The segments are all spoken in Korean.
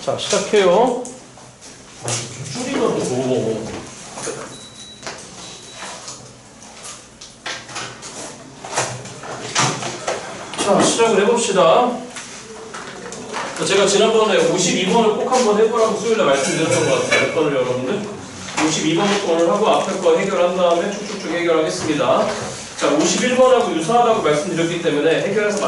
자, 시작해요. 줄이더라고. 자, 시작을 해봅시다. 제가 지난번에 52번을 꼭 한번 해보라고 수요일에 말씀드렸던 것 같아요. 몇 번을 여러분들? 52번부터 오늘 하고 앞에 거 해결한 다음에 쭉쭉쭉 해결하겠습니다. 자, 51번하고 유사하다고 말씀드렸기 때문에 해결해서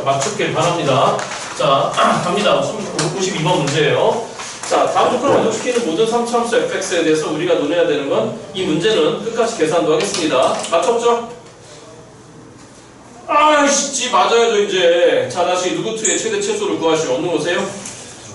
맞췄길 바랍니다. 자, 갑니다. 52번 문제예요. 자, 다음 조건을 만족시키는 모든 3차함수 fx에 대해서 우리가 논해야 되는 건 이 문제는 끝까지 계산도 하겠습니다. 맞췄죠? 아이씨, 맞아야죠 이제. 자, 다시 누구2의 최대 최소를 구하시오. 어느 오세요?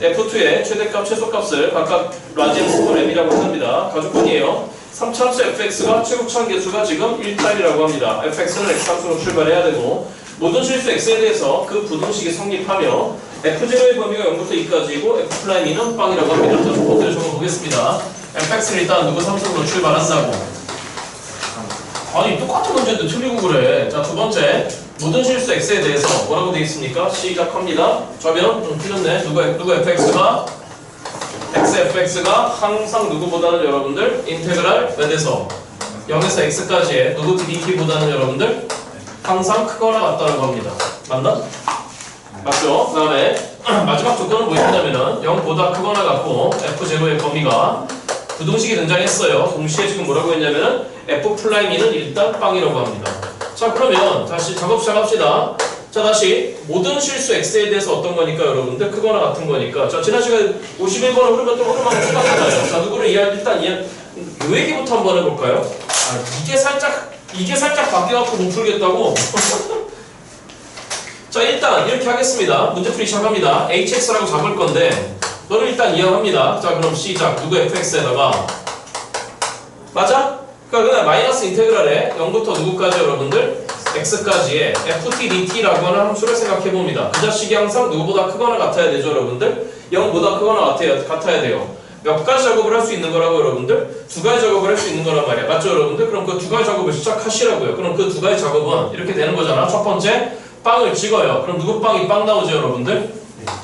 f2의 최대값 최소값을 각각 라지안 스몰 m이라고 합니다. 가족분이에요. 3차함수 fx가 최고차항 개수가 지금 1달이라고 합니다. fx는 x함수로 출발해야 되고 모든 실수 x에 대해서 그 부등식이 성립하며 f0의 범위가 0부터 2까지이고 f'는 빵이라고 합니다. 자, 포트를 적어보겠습니다. fx를 일단 누구 삼성으로 출발한다고. 아니, 똑같은 문제인데 틀리고 그래. 자, 두 번째 모든 실수 x에 대해서 뭐라고 되어 있습니까? 시작합니다. 좌변 좀 틀렸네. 누구 fx가 fx가 항상 누구보다는 여러분들 인테그랄 몇에서 0에서 x까지의 누구 dt보다는 여러분들 항상 크거나 같다라고 합니다. 맞나? 맞죠? 그 다음에 마지막 조건은 뭐였냐면은 0보다 크거나 같고 f0의 범위가 부등식이 등장했어요. 동시에 지금 뭐라고 했냐면은 f'는 일단 빵이라고 합니다. 자, 그러면 다시 작업 시작합시다. 자, 다시 모든 실수 x에 대해서 어떤 거니까 여러분들 크거나 같은 거니까. 자, 지난 시간에 51번을 흐르면 또 흐름하고 똑같잖아요. 자, 누구를 일단 요 얘기부터 한번 해볼까요? 이게 살짝 바뀌어갖고 못 풀겠다고? 자, 일단 이렇게 하겠습니다. 문제풀이 시작합니다. hx라고 잡을 건데 너를 일단 이해합니다. 자, 그럼 시작. 누구 fx에다가 맞아? 그러니까 그냥 마이너스 인테그랄에 0부터 누구까지 여러분들? x까지의 ft dt라고 하는 함수를 생각해봅니다. 그 자식이 항상 누구보다 크거나 같아야 되죠, 여러분들? 0보다 크거나 같아야 돼요. 몇 가지 작업을 할 수 있는 거라고 여러분들? 두 가지 작업을 할 수 있는 거란 말이야. 맞죠, 여러분들? 그럼 그 두 가지 작업을 시작하시라고요. 그럼 그 두 가지 작업은 이렇게 되는 거잖아. 첫 번째, 빵을 찍어요. 그럼 누구 빵이 빵 나오죠, 여러분들?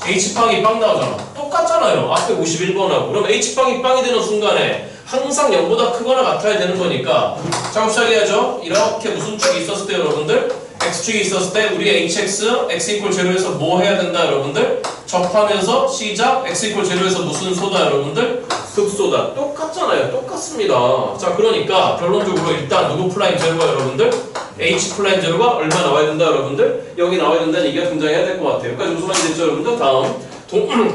H빵이 빵 나오잖아. 똑같잖아요. 앞에 51번하고. 그럼 H빵이 빵이 되는 순간에 항상 0보다 크거나 같아야 되는 거니까 작업 시작해야죠. 이렇게 무슨 축이 있었을 때 여러분들? X축이 있었을 때 우리 HX, X 이퀄 제로에서 뭐 해야 된다 여러분들? 접하면서 시작, X 이퀄 제로에서 무슨 소다 여러분들? 극소다. 똑같잖아요. 똑같습니다. 자, 그러니까 결론적으로 일단 누구 플라임 제로가 여러분들? H 플라임 제로가 얼마 나와야 된다 여러분들? 여기 나와야 된다는 얘기가 등장해야 될 것 같아요. 여기까지 무슨 말이 됐죠 여러분들? 다음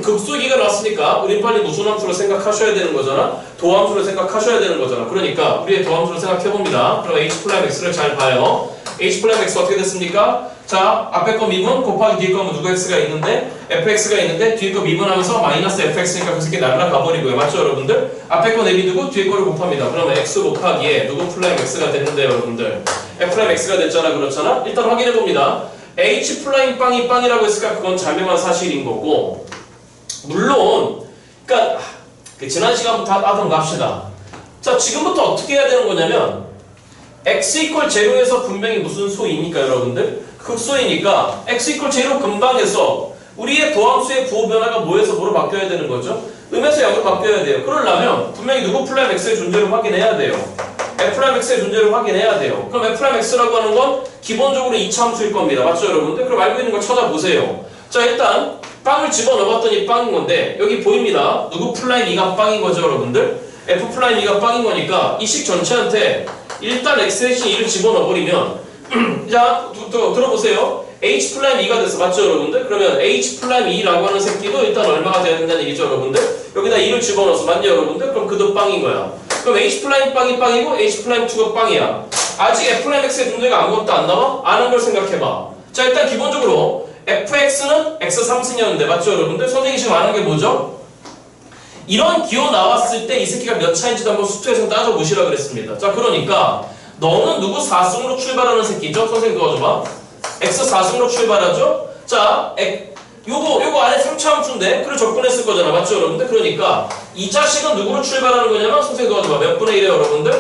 극소기가 나왔으니까 우린 빨리 무슨 함수를 생각하셔야 되는 거잖아? 도함수를 생각하셔야 되는 거잖아. 그러니까 우리의 도함수를 생각해봅니다. 그럼 H 플라임 X를 잘 봐요. H 플라임 X가 어떻게 됐습니까? 자, 앞에 거 미분 곱하기 뒤에 거면 누구 X가 있는데 fx가 있는데 뒤에 거 미분하면서 마이너스 fx니까 그 새끼 날라가 버리고요. 맞죠 여러분들? 앞에 거 내비두고 뒤에 거를 곱합니다. 그러면 x 곱하기에 누구 플라임 x가 됐는데 여러분들 f 플라임 x가 됐잖아. 그렇잖아? 일단 확인해봅니다. h 플라임 빵이 빵이라고 했으니까 그건 자명한 사실인 거고, 물론 그러니까 지난 시간부터 하던 거 합시다. 자, 지금부터 어떻게 해야 되는 거냐면 x 이퀄 제로에서 분명히 무슨 소입니까 여러분들? 극소이니까 x 이퀄 제로 근방에서 우리의 도함수의 부호 변화가 뭐에서 뭐로 바뀌어야 되는 거죠? 음에서 양으로 바뀌어야 돼요. 그러려면 분명히 누구 플라임 x의 존재를 확인해야 돼요. f 플라임 x의 존재를 확인해야 돼요. 그럼 f 플라임 x라고 하는 건 기본적으로 2차 함수일 겁니다. 맞죠 여러분들? 그럼 알고 있는 거 찾아보세요. 자, 일단 빵을 집어넣어봤더니 빵인 건데 여기 보입니다. 누구 플라임 2가 빵인 거죠 여러분들? f 플라임 2가 빵인 거니까 이 식 전체한테 일단 x 대신 2를 집어넣어버리면 자, 들어보세요. h 플라임 2가 됐어. 맞죠 여러분들? 그러면 h 플라임 2라고 하는 새끼도 일단 얼마가 돼야 된다는 얘기죠 여러분들? 여기다 2를 집어넣어서 맞냐 여러분들? 그럼 그도 빵인 거야. 그럼 h 플라임 빵이 빵이고 h 플라임 2가 빵이야. 아직 f 플라임 x의 존재가 아무것도 안 나와? 아는 걸 생각해봐. 자, 일단 기본적으로 fx는 x 3승이었는데 맞죠 여러분들? 선생님이 지금 아는 게 뭐죠? 이런 기호 나왔을 때 이 새끼가 몇 차인지도 한번 수투에서 따져보시라 그랬습니다. 자, 그러니까 너는 누구 4승으로 출발하는 새끼죠? 선생님 도와줘봐. x 4승으로 출발하죠? 자, 요거 안에 3차 함수인데 그걸 접근했을 거잖아. 맞죠 여러분들? 그러니까 이 자식은 누구로 출발하는 거냐면 선생님 도와줘봐. 몇 분의 1이에요 여러분들?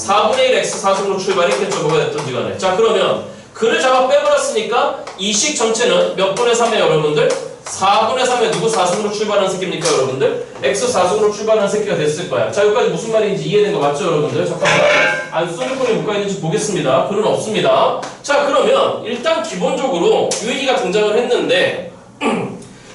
4분의 1 x 4승으로 출발했겠죠. 뭐가 됐든지 간에. 자, 그러면 그를 잡아 빼버렸으니까 이 식 전체는 몇 분의 3이에요 여러분들? 4분의 3에 누구 4승으로 출발하는 새끼입니까 여러분들? x 4승으로 출발하는 새끼가 됐을 거야. 자 여기까지 무슨 말인지 이해된 거 맞죠 여러분들? 잠깐만 안 소유권이 뭐가 있는지 보겠습니다. 글은 없습니다. 자 그러면 일단 기본적으로 이 얘기가 등장을 했는데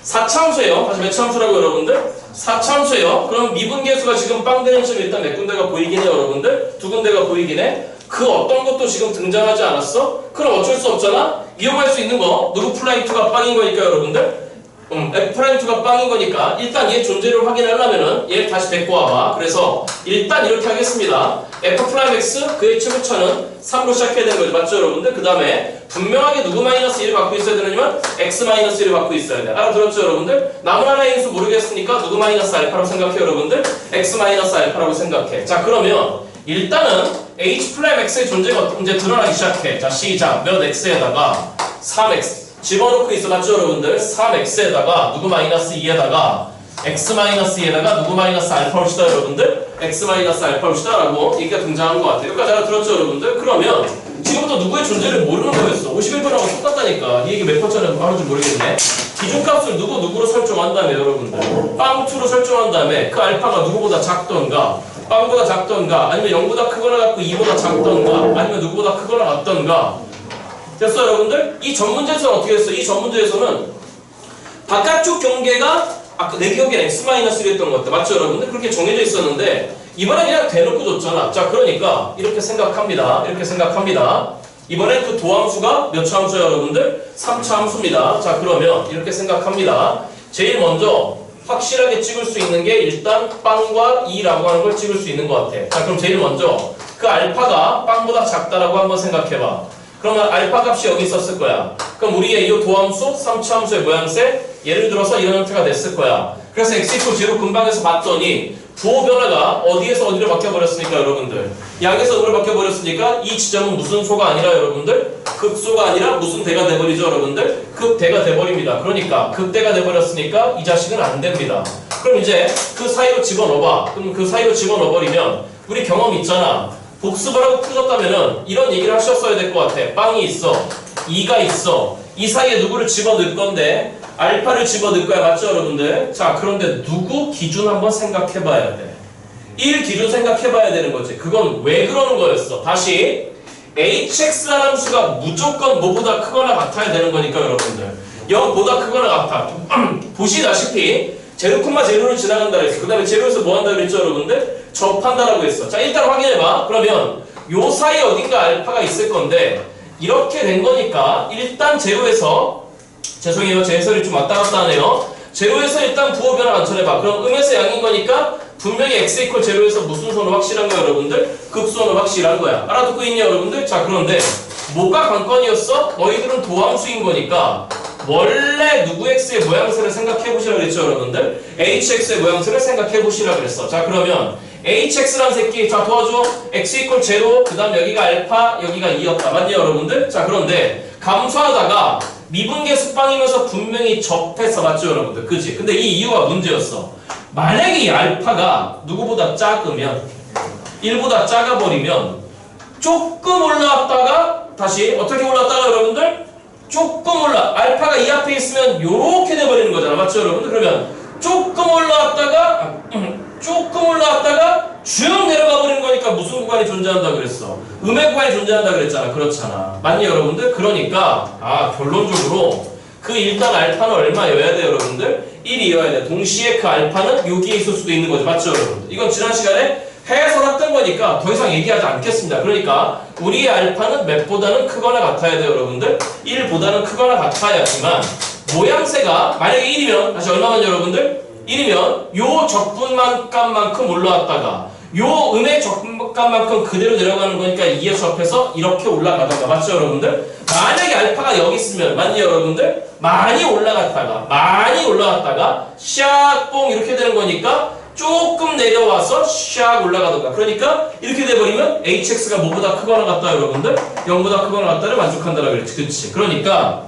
4차함수예요. 다시 몇 차함수라고 여러분들? 4차함수예요. 그럼 미분계수가 지금 빵 되는 점이 일단 몇 군데가 보이긴 해요 여러분들? 두 군데가 보이긴 해. 그 어떤 것도 지금 등장하지 않았어? 그럼 어쩔 수 없잖아? 이용할 수 있는 거 누구 프라임 2가 빵인 거니까 여러분들? F 프라임 2가 빵인 거니까 일단 얘 존재를 확인하려면은 얘를 다시 데리고 와봐. 그래서 일단 이렇게 하겠습니다. F 프라임 X 그의 최고차는 3로 시작해야 되는 거죠. 맞죠 여러분들? 그 다음에 분명하게 누구 마이너스 1을 갖고 있어야 되느냐면 X 마이너스 1을 갖고 있어야 돼. 알아들었죠 여러분들? 남은 하나의 인수 모르겠으니까 누구 마이너스 알파라고 생각해 여러분들? X 마이너스 알파라고 생각해. 자 그러면 일단은 H 프라임 X의 존재가 이제 드러나기 시작해. 자 시작. 몇 X에다가 3X 집어넣고 있어. 맞죠 여러분들? 3x에다가 누구 마이너스 2에다가 x 마이너스 2에다가 누구 마이너스 알파 옵시다 여러분들? x 마이너스 알파 옵시다 라고 얘기가 등장한 것 같아요. 여기까지 알아들었죠 여러분들? 그러면 지금부터 누구의 존재를 모르는 거였어. 51번하고 똑같다니까. 이 얘기 몇 번째는 하는지 모르겠네. 기준값을 누구로 설정한 다음에 여러분들 빵2로 설정한 다음에 그 알파가 누구보다 작던가 빵보다 작던가 아니면 0보다 크거나 같고 2보다 작던가 아니면 누구보다 크거나 같던가 됐어 여러분들? 이 전문제에서는 어떻게 했어? 이 전문제에서는 바깥쪽 경계가 아까 내 기억엔 x-1이었던 것 같아. 맞죠 여러분들? 그렇게 정해져 있었는데 이번엔 그냥 대놓고 줬잖아. 자 그러니까 이렇게 생각합니다. 이렇게 생각합니다. 이번엔 그 도함수가 몇 차 함수야 여러분들? 3차 함수입니다. 자 그러면 이렇게 생각합니다. 제일 먼저 확실하게 찍을 수 있는 게 일단 빵과 2라고 하는 걸 찍을 수 있는 것 같아. 자 그럼 제일 먼저 그 알파가 빵보다 작다라고 한번 생각해봐. 그러면 알파 값이 여기 있었을 거야. 그럼 우리의 이 도함수 3차 함수의 모양새 예를 들어서 이런 형태가 됐을 거야. 그래서 x=0 근방에서 봤더니 부호 변화가 어디에서 어디로 바뀌어버렸으니까 여러분들 양에서 음으로 바뀌어버렸으니까 이 지점은 무슨 소가 아니라 여러분들 극소가 아니라 무슨 대가 돼버리죠 여러분들? 극대가 돼버립니다. 그러니까 극대가 돼버렸으니까 이 자식은 안 됩니다. 그럼 이제 그 사이로 집어넣어봐. 그럼 그 사이로 집어넣어버리면 우리 경험 있잖아. 복습을 하고 풀었다면은 이런 얘기를 하셨어야 될 것 같아. 빵이 있어. 2가 있어. 이 사이에 누구를 집어넣을 건데 알파를 집어넣을 거야. 맞죠 여러분들? 자 그런데 누구 기준 한번 생각해 봐야 돼. 1 기준 생각해 봐야 되는 거지. 그건 왜 그러는 거였어. 다시 hx라는 함수가 무조건 뭐보다 크거나 같아야 되는 거니까 여러분들 0보다 크거나 같아. 보시다시피 제로, 제로를 지나간다 그랬어. 그 다음에 제로에서 뭐 한다 그랬죠 여러분들? 접한다라고 했어. 자 일단 확인해봐. 그러면 요 사이에 어딘가 알파가 있을 건데 이렇게 된 거니까 일단 제로에서 죄송해요 제 해설이 좀 왔다 갔다 하네요. 제로에서 일단 부호 변화 관찰해봐. 그럼 음에서 양인 거니까 분명히 x=0에서 무슨 소는 확실한 거야 여러분들? 극소는 확실한 거야. 알아듣고 있냐 여러분들? 자 그런데 뭐가 관건이었어? 너희들은 도함수인 거니까 원래 누구 x의 모양새를 생각해보시라 그랬죠 여러분들? hx의 모양새를 생각해보시라 그랬어. 자 그러면 hx란 새끼 자 도와줘. x=0 그 다음 여기가 알파 여기가 2였다. 맞냐 여러분들? 자 그런데 감소하다가 미분계수 빵이면서 분명히 접해서 맞죠 여러분들? 그치? 근데 이 이유가 문제였어. 만약에 이 알파가 누구보다 작으면 1보다 작아버리면 조금 올라왔다가 다시 어떻게 올라왔다가 여러분들? 조금 알파가 이 앞에 있으면 요렇게 돼버리는 거잖아. 맞죠 여러분들? 그러면 조금 올라왔다가 쭉 내려가 버리는 거니까 무슨 구간이 존재한다 그랬어? 음의 구간이 존재한다 그랬잖아. 그렇잖아. 맞니 여러분들? 그러니까 결론적으로 그 일단 알파는 얼마여야 돼 여러분들? 1이어야 돼. 동시에 그 알파는 여기에 있을 수도 있는 거죠. 맞죠 여러분들? 이건 지난 시간에 해설했던 거니까 더 이상 얘기하지 않겠습니다. 그러니까 우리의 알파는 몇보다는 크거나 같아야 돼요 여러분들? 1보다는 크거나 같아야지만 모양새가 만약에 1이면 다시 얼마만 여러분들? 1이면 요 적분만큼만큼 올라왔다가 요 음의 적분만큼 그대로 내려가는 거니까 2에 접해서 이렇게 올라가던가. 맞죠 여러분들? 만약에 알파가 여기 있으면 맞니 여러분들? 많이 올라갔다가 샥 이렇게 되는 거니까 조금 내려와서 샥 올라가던가. 그러니까 이렇게 돼버리면 hx가 뭐보다 크거나 같다 여러분들? 0보다 크거나 같다를 만족한다라고 그랬지. 그치? 그러니까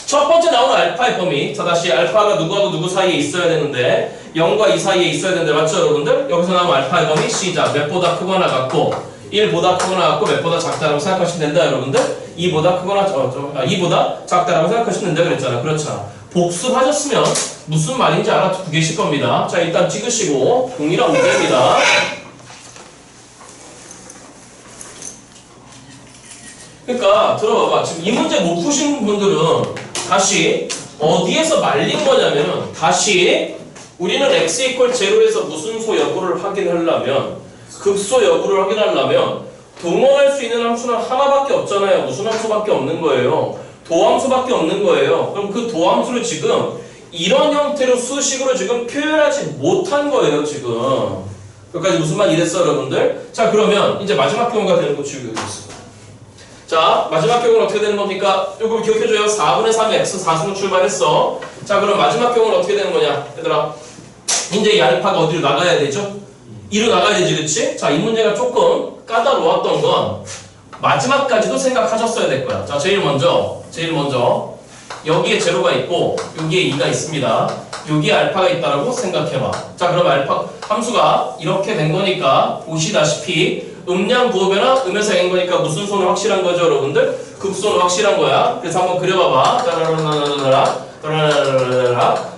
첫 번째 나오는 알파의 범위. 자 다시 알파가 누구하고 누구 사이에 있어야 되는데 0과 2 사이에 있어야 되는데 맞죠 여러분들? 여기서 나오는 알파의 범위 시작. 몇보다 크거나 같고 1보다 크거나 같고 몇보다 작다라고 생각하시면 된다 여러분들? 2보다 크거나 2보다 작다라고 생각하시면 된다 그랬잖아. 그렇잖아. 복습하셨으면 무슨 말인지 알아듣고 계실 겁니다. 자, 일단 찍으시고 동일한 문제입니다. 그러니까 들어봐봐. 지금 이 문제 못 푸신 분들은 다시 어디에서 말린 거냐면은 다시 우리는 x 이퀄 제로에서 무슨 소 여부를 확인하려면 극소 여부를 확인하려면 동원할 수 있는 함수는 하나밖에 없잖아요. 무슨 함수밖에 없는 거예요. 도함수밖에 없는 거예요. 그럼 그 도함수를 지금 이런 형태로 수식으로 지금 표현하지 못한 거예요. 지금 여기까지 무슨 말 이랬어 여러분들? 자, 그러면 이제 마지막 경우가 되는 거 지우개 여기 있어. 자, 마지막 경우는 어떻게 되는 겁니까? 이거 기억해줘요. 4분의 3의 x 4승 출발했어. 자, 그럼 마지막 경우는 어떻게 되는 거냐? 얘들아, 이제 이 알파가 어디로 나가야 되죠? 2로 나가야 되지, 그치? 자, 이 문제가 조금 까다로웠던 건 마지막까지도 생각하셨어야 될 거야. 자, 제일 먼저 여기에 제로가 있고 여기에 2가 있습니다. 여기에 알파가 있다라고 생각해봐. 자, 그럼 알파 함수가 이렇게 된 거니까 보시다시피 음량 부호변화 음에서 N인 거니까 무슨 소는 확실한 거죠, 여러분들? 극소는 확실한 거야. 그래서 한번 그려봐봐.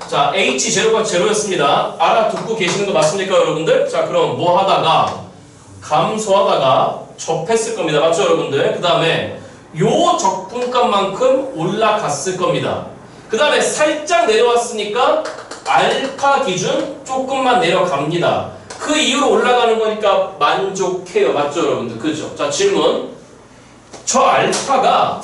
자, H 제로가 제로였습니다. 알아듣고 계시는 거 맞습니까, 여러분들? 자, 그럼 뭐 하다가 감소하다가 접했을 겁니다. 맞죠, 여러분들? 그 다음에 요 적분값만큼 올라갔을 겁니다. 그 다음에 살짝 내려왔으니까 알파 기준 조금만 내려갑니다. 그 이후로 올라가는 거니까 만족해요. 맞죠, 여러분들? 그죠? 자, 질문. 저 알파가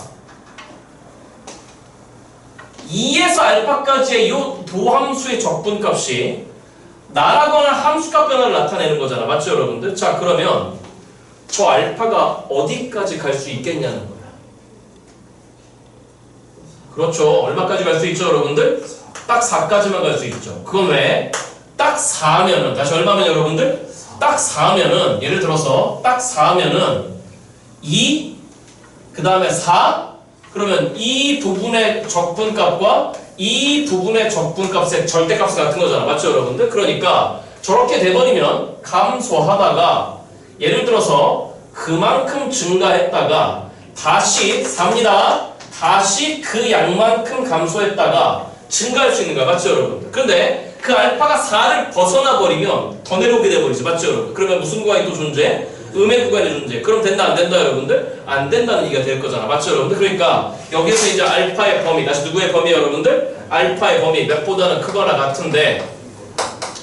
2에서 알파까지의 요 도함수의 적분값이 나라거나 함수값 변화를 나타내는 거잖아. 맞죠, 여러분들? 자, 그러면 저 알파가 어디까지 갈 수 있겠냐는 거야. 그렇죠. 얼마까지 갈 수 있죠, 여러분들? 딱 4까지만 갈 수 있죠. 그건 왜? 딱 4면은, 다시 얼마면 여러분들? 딱 4면은, 예를 들어서 딱 4면은 2, 그 다음에 4, 그러면 이 부분의 적분값과 이 부분의 적분값의 절대값이 같은 거잖아. 맞죠, 여러분들? 그러니까 저렇게 돼버리면 감소하다가 예를 들어서 그만큼 증가했다가 다시 4입니다. 다시 그 양만큼 감소했다가 증가할 수 있는 거야. 맞죠, 여러분들? 그런데 그 알파가 4를 벗어나 버리면 더 내려오게 돼버리지. 맞죠, 여러분? 그러면 무슨 구간이 또 존재? 음의 구간이 존재. 그럼 된다, 안 된다, 여러분들? 안 된다는 얘기가 될 거잖아. 맞죠, 여러분들? 그러니까 여기서 이제 알파의 범위, 다시 누구의 범위예요, 여러분들? 알파의 범위, 몇보다는 크거나 같은데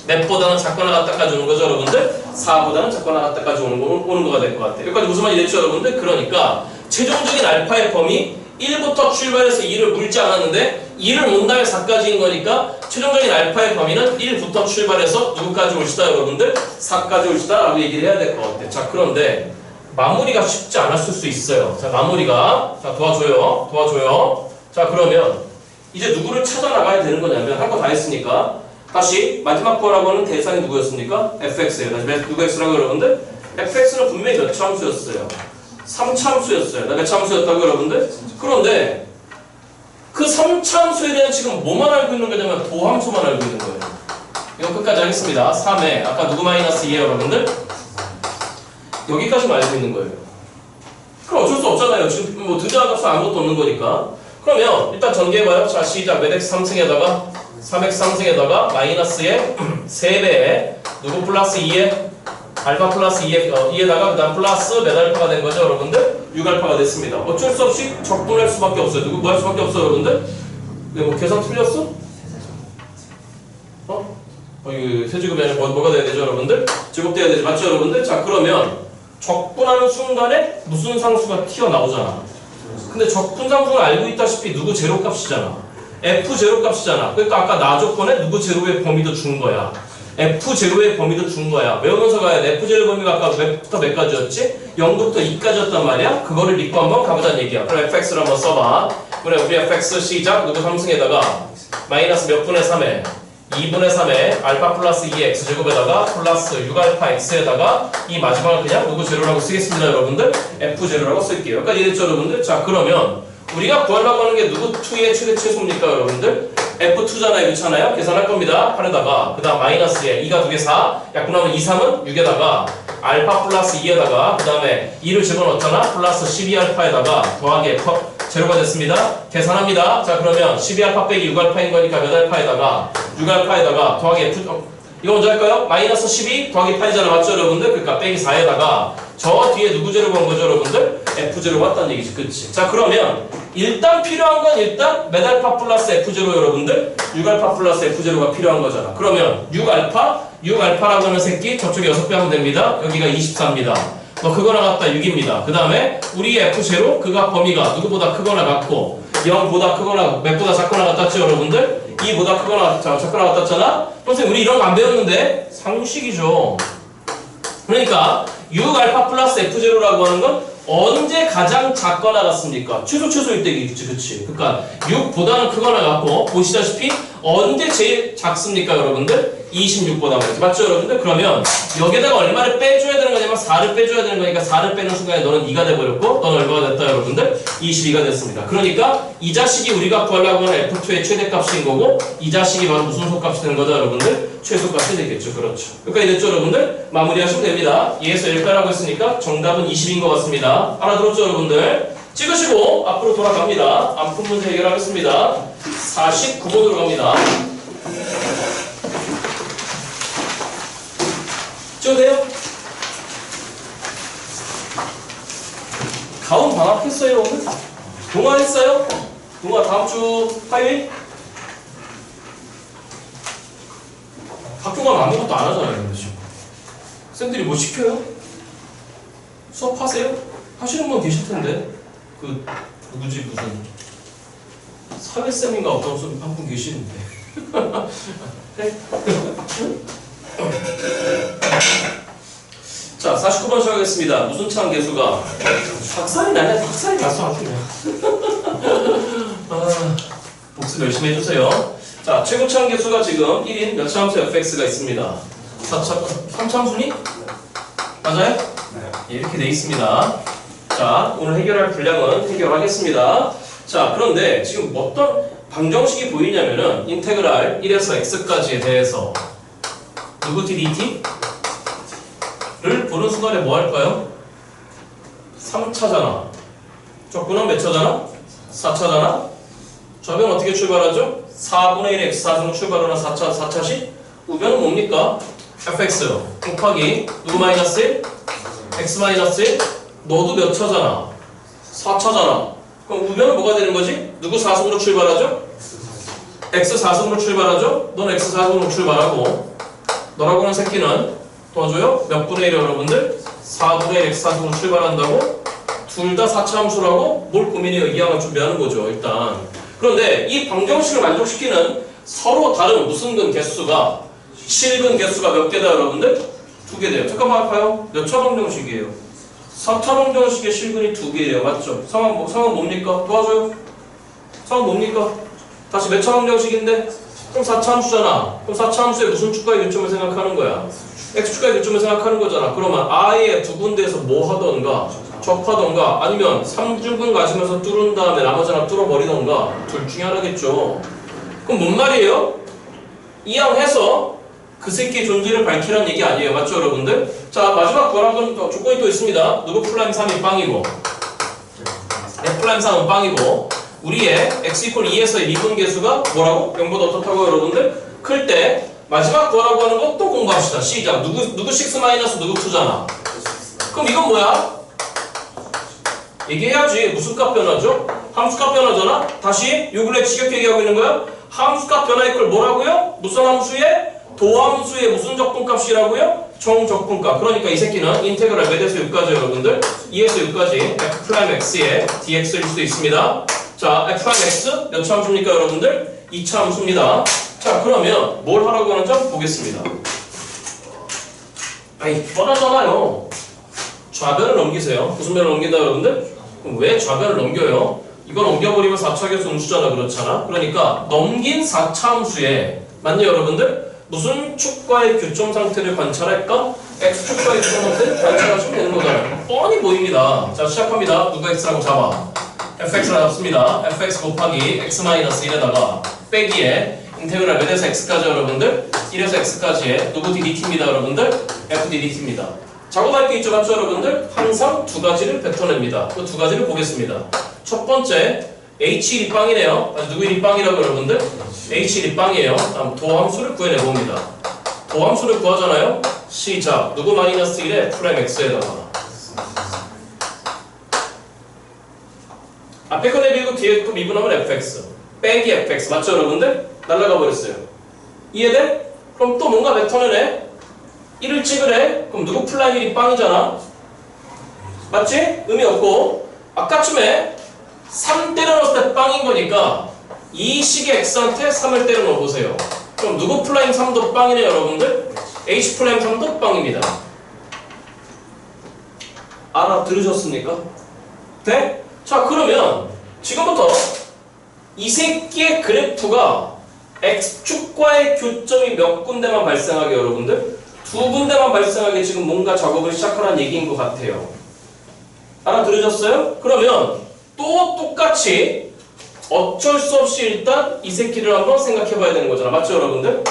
몇보다는 작거나 같다까지 오는 거죠, 여러분들? 4보다는 작거나 같다까지 오는 거가 될 것 같아요. 여기까지 무슨 말이 됐죠, 여러분들? 그러니까 최종적인 알파의 범위 1부터 출발해서 2를 물지 않았는데 2를 문 다음에 4까지인 거니까 최종적인 알파의 범위는 1부터 출발해서 누구까지 올시다, 여러분들? 4까지 올시다 라고 얘기를 해야 될 것 같아요. 자, 그런데 마무리가 쉽지 않았을 수 있어요. 자, 마무리가. 자, 도와줘요. 자, 그러면 이제 누구를 찾아나가야 되는 거냐면 할 거 다 했으니까 다시 마지막 거라고 하는 대상이 누구였습니까? fx예요. 다시 누구 x라고 여러분들? fx는 분명히 몇 참수였어요? 3참수였어요. 몇 참수였다고 여러분들? 그런데 그 3참수에 대한 지금 뭐만 알고 있는 거냐면 도함수만 알고 있는 거예요. 이거 끝까지 하겠습니다. 3에 아까 누구 마이너스 2에요, 여러분들? 여기까지만 알고 있는 거예요. 그럼 어쩔 수 없잖아요. 지금 뭐 등장한 값은 아무것도 없는 거니까. 그러면 일단 전개해봐요. 자, 시작. 몇 x 3승에다가 3x 3승에다가 마이너스에 3배에 누구 플러스 2에 알파 플러스 2에다가 그 다음 플러스 몇 알파가 된 거죠, 여러분들? 6알파가 됐습니다. 어쩔 수 없이 적분할 수밖에 없어요. 누구 뭐 할 수밖에 없어요, 여러분들? 왜 뭐 계산 틀렸어? 이거 세제곱이 아니라 뭐가 돼야 되죠, 여러분들? 제곱돼야 되지, 맞죠, 여러분들? 자, 그러면 적분하는 순간에 무슨 상수가 튀어나오잖아. 근데 적분 상수를 알고 있다시피 누구 제로값이잖아. F 제로값이잖아. 그러니까 아까 나 조건에 누구 제로의 범위도 준 거야. F 제로의 범위도 준 거야. 외우면서 가야 돼. F 제로 범위가 아까 몇부터 몇까지였지? 0부터 2까지였단 말이야. 그거를 믿고 한번 가보자는 얘기야. 그럼 fx를 한번 써봐. 그래, 우리 fx 시작. 누구 3승에다가 마이너스 몇 분의 3에 2분의 3에 알파 플러스 2x 제곱에다가 플러스 6알파 x에다가 이 마지막을 그냥 누구 제로라고 쓰겠습니다, 여러분들. F 제로라고 쓸게요. 여기까지 이해됐죠, 여러분들? 자, 그러면 우리가 구하려고 하는 게 누구 2의 최대 최소입니까, 여러분들? F2잖아요, 그렇잖아요? 계산할 겁니다. 8에다가 그 다음 마이너스에 2가 2개 4 약분하면 2, 3은 6에다가 알파 플러스 2에다가 그 다음에 2를 집어넣었잖아. 플러스 12알파에다가 더하기 제로가 됐습니다. 계산합니다. 자, 그러면 12알파 빼기 6알파인 거니까 몇 알파에다가 6알파에다가 더하기 F, 이거 먼저 할까요? 마이너스 12 더하기 8이잖아. 맞죠, 여러분들? 그러니까 빼기 4에다가 저 뒤에 누구 제로 본 거죠, 여러분들? F0 왔다는 얘기지, 그치? 자, 그러면 일단 필요한 건 일단 몇 알파 플러스 F0 여러분들? 6알파 플러스 F0가 필요한 거잖아. 그러면 6알파라고 하는 새끼 저쪽에 6배 하면 됩니다. 여기가 24입니다. 뭐 크거나 같다 6입니다. 그 다음에 우리의 F0 그가 범위가 누구보다 크거나 같고 0보다 크거나 몇보다 작거나 같았죠, 여러분들? 2보다 크거나 작거나 같았잖아? 선생님 우리 이런 거 안 배웠는데 상식이죠. 그러니까 6알파 플러스 F0라고 하는 건 언제 가장 작거나 같습니까? 최소일 때겠지, 그치? 그러니까 6보다는 크거나 같고 보시다시피 언제 제일 작습니까, 여러분들? 26보다 그렇지. 맞죠, 여러분들? 그러면 여기다가 얼마를 빼줘야 되는 거냐면 4를 빼줘야 되는 거니까 4를 빼는 순간에 너는 2가 돼버렸고 너는 얼마가 됐다, 여러분들? 22가 됐습니다. 그러니까 이 자식이 우리가 구하려고 하는 F2의 최대값인 거고 이 자식이 바로 무슨 소값이 되는 거죠, 여러분들? 최소값이 되겠죠. 그렇죠. 여기까지 됐죠, 여러분들? 마무리하시면 됩니다. 2에서 1빼라고 했으니까 정답은 20인 것 같습니다. 알아들었죠, 여러분들? 찍으시고 앞으로 돌아갑니다. 안푼 문제 해결하겠습니다. 49번으로 갑니다. 찍어도 돼요? 가온 방학했어요, 오늘? 동화했어요? 동화 다음 주 화요일? 학교 가면 아무것도 안 하잖아요, 근데 지금. 쌤들이 뭐 시켜요? 수업하세요? 하시는 분 계실 텐데. 그, 누구지, 무슨. 사회쌤인가 어떤 한 분 계시는데. 네? 자, 49번 시작하겠습니다. 무슨 창 개수가 박살이 나네. 박살이 났어 아주 그냥. 복습 열심히 해주세요. 자, 최고차항 개수가 지금 1인 몇 차함수 fx가 있습니다. 3차함수니? 맞아요? 네. 이렇게 돼 있습니다. 자, 오늘 해결할 분량은 해결하겠습니다. 자, 그런데 지금 어떤 방정식이 보이냐면은 인테그랄 1에서 x까지에 대해서 누구 dt? 를 보는 순간에 뭐 할까요? 3차잖아. 적분은 몇 차잖아? 4차잖아? 좌변 어떻게 출발하죠? 4분의 1 x4승 출발하는 4차씩? 우변은 뭡니까? fx 곱하기 누구 마이너스 1? x 마이너스 1? 너도 몇 차잖아? 4차잖아. 그럼 우변은 뭐가 되는 거지? 누구 4승으로 출발하죠? x 4승으로 출발하죠? 넌 x 4승으로 출발하고 너라고 하는 새끼는 도와줘요? 몇 분의 1 여러분들? 4분의 1 x 4승으로 출발한다고? 둘 다 4차 함수라고? 뭘 고민해요? 이항을 준비하는 거죠, 일단. 그런데 이 방정식을 만족시키는 서로 다른 무슨 근 개수가 실근 개수가 몇 개다, 여러분들? 2개 돼요. 잠깐만 할까요? 몇 차 방정식이에요? 4차 방정식의 실근이 2개예요. 맞죠? 상황 뭡니까? 도와줘요? 상황 뭡니까? 다시 몇 차 방정식인데? 그럼 4차 함수잖아. 그럼 4차 함수의 무슨 축과의 교점을 생각하는 거야? x축과의 교점을 생각하는 거잖아. 그러면 아예 두 군데에서 뭐 하던가 접하던가 아니면 3중근 가지면서 뚫은 다음에 나머지 하나 뚫어버리던가 둘 중에 하나겠죠. 그럼 뭔 말이에요? 이항해서 그 새끼의 존재를 밝히라는 얘기 아니에요. 맞죠, 여러분들? 자, 마지막 거락은 조건이 또 있습니다. 누구 플라임 3이 빵이고 f 플라임 3은 빵이고 우리의 x 이퀄 2에서 2분 개수가 뭐라고? 0보다 어떻다고, 여러분들? 클 때 마지막 거라고 하는 거 또 공부합시다. 시작. 누구 6 마이너스 누구 2잖아. 그럼 이건 뭐야? 얘기해야지. 무슨 값 변화죠? 함수값 변화잖아? 다시 요 근래 지겹게 얘기하고 있는 거야? 함수값 변화 이퀄 뭐라고요? 무슨 함수의? 도함수의 무슨 적분값이라고요? 정적분값. 그러니까 이 새끼는 인테그랄 몇에서 6까지 여러분들? 2에서 6까지 f'x의 dx일 수도 있습니다. 자, f'x 몇 차 함수입니까, 여러분들? 2차 함수입니다. 자, 그러면 뭘 하라고 하는지 한번 보겠습니다. 아니, 뻔하잖아요. 좌변을 넘기세요. 무슨 변을 넘긴다, 여러분들? 그럼 왜 좌변을 넘겨요? 이거 넘겨버리면 4차 개수 음수잖아, 그렇잖아? 그러니까 넘긴 4차 함수에 맞냐, 여러분들? 무슨 축과의 교점 상태를 관찰할까? x축과의 교점 상태를 관찰하시면 되는 거잖아요. 뻔히 보입니다. 자, 시작합니다. 누가 x라고 잡아? fx라고 잡습니다. fx 곱하기 x-1에다가 빼기에 인테그랄 몇에서 x까지 여러분들? 1에서 x까지의 누구 ddt입니다, 여러분들? fddt입니다. 작업할 게 있죠, 맞죠, 여러분들? 항상 두 가지를 뱉어냅니다. 그 두 가지를 보겠습니다. 첫 번째 H1이 빵이네요. 누구 1이 빵이라고 여러분들? H1이 빵이에요. 다음 도함수를 구해내봅니다. 도함수를 구하잖아요. 시작. 누구 마이너스 1에 프라임 x에다가 앞에 거 내비고 뒤에 거 미분하면 fx 빼기 fx 맞죠 여러분들? 날라가 버렸어요. 이해돼? 그럼 또 뭔가 벡터는 해? 1을 찍으래? 그럼 누구 플라임 1이 빵이잖아? 맞지? 의미 없고 아까쯤에 3 때려 넣었을 때 빵인 거니까 이 식의 x한테 3을 때려 넣어보세요. 그럼 누구 플라임 3도 빵이네 여러분들? h 플라임 3도 빵입니다. 알아들으셨습니까? 네? 자 그러면 지금부터 이 새끼의 그래프가 x축과의 교점이 몇 군데만 발생하게 여러분들? 2군데만 발생하게 지금 뭔가 작업을 시작하라는 얘기인 것 같아요. 알아들으셨어요? 그러면 또 똑같이 어쩔 수 없이 일단 이 새끼를 한번 생각해 봐야 되는 거잖아. 맞죠 여러분들?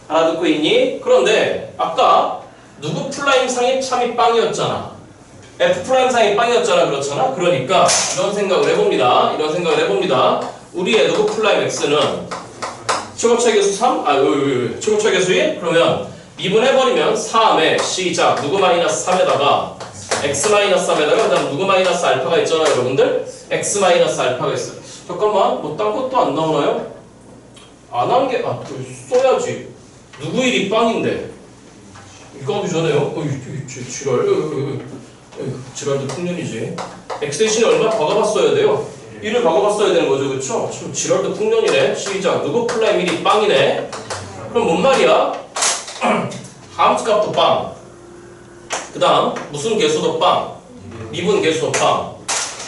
알아듣고 있니? 그런데 아까 누구 플라임 상이 참이 빵이었잖아. F 프라임 상이 빵이었잖아. 그렇잖아. 그러니까 이런 생각을 해봅니다. 우리의 누구 플라임 x는 최고차 계수 3? 최고차 계수 1? 그러면 미분해버리면 3에 시작 누구 마이너스 3에다가 x 마이너스 3에다가 그 다음 누구 마이너스 알파가 있잖아요 여러분들? x 마이너스 알파가 있어요. 잠깐만 뭐 딴 것도 안 나오나요? 안 한 게 써야지. 누구 1이 빵인데 이거 하기 전에요? 지랄도 풍년이지. x 대신에 얼마 박아봤어야 돼요? 1을 박아봤어야 되는 거죠 그쵸? 참 지랄도 풍년이네. 시작 누구 플라임 1이 빵이네. 그럼 뭔 말이야? 함수 값도 빵. 그 다음 무슨 개수도 빵. 미분 개수도 빵.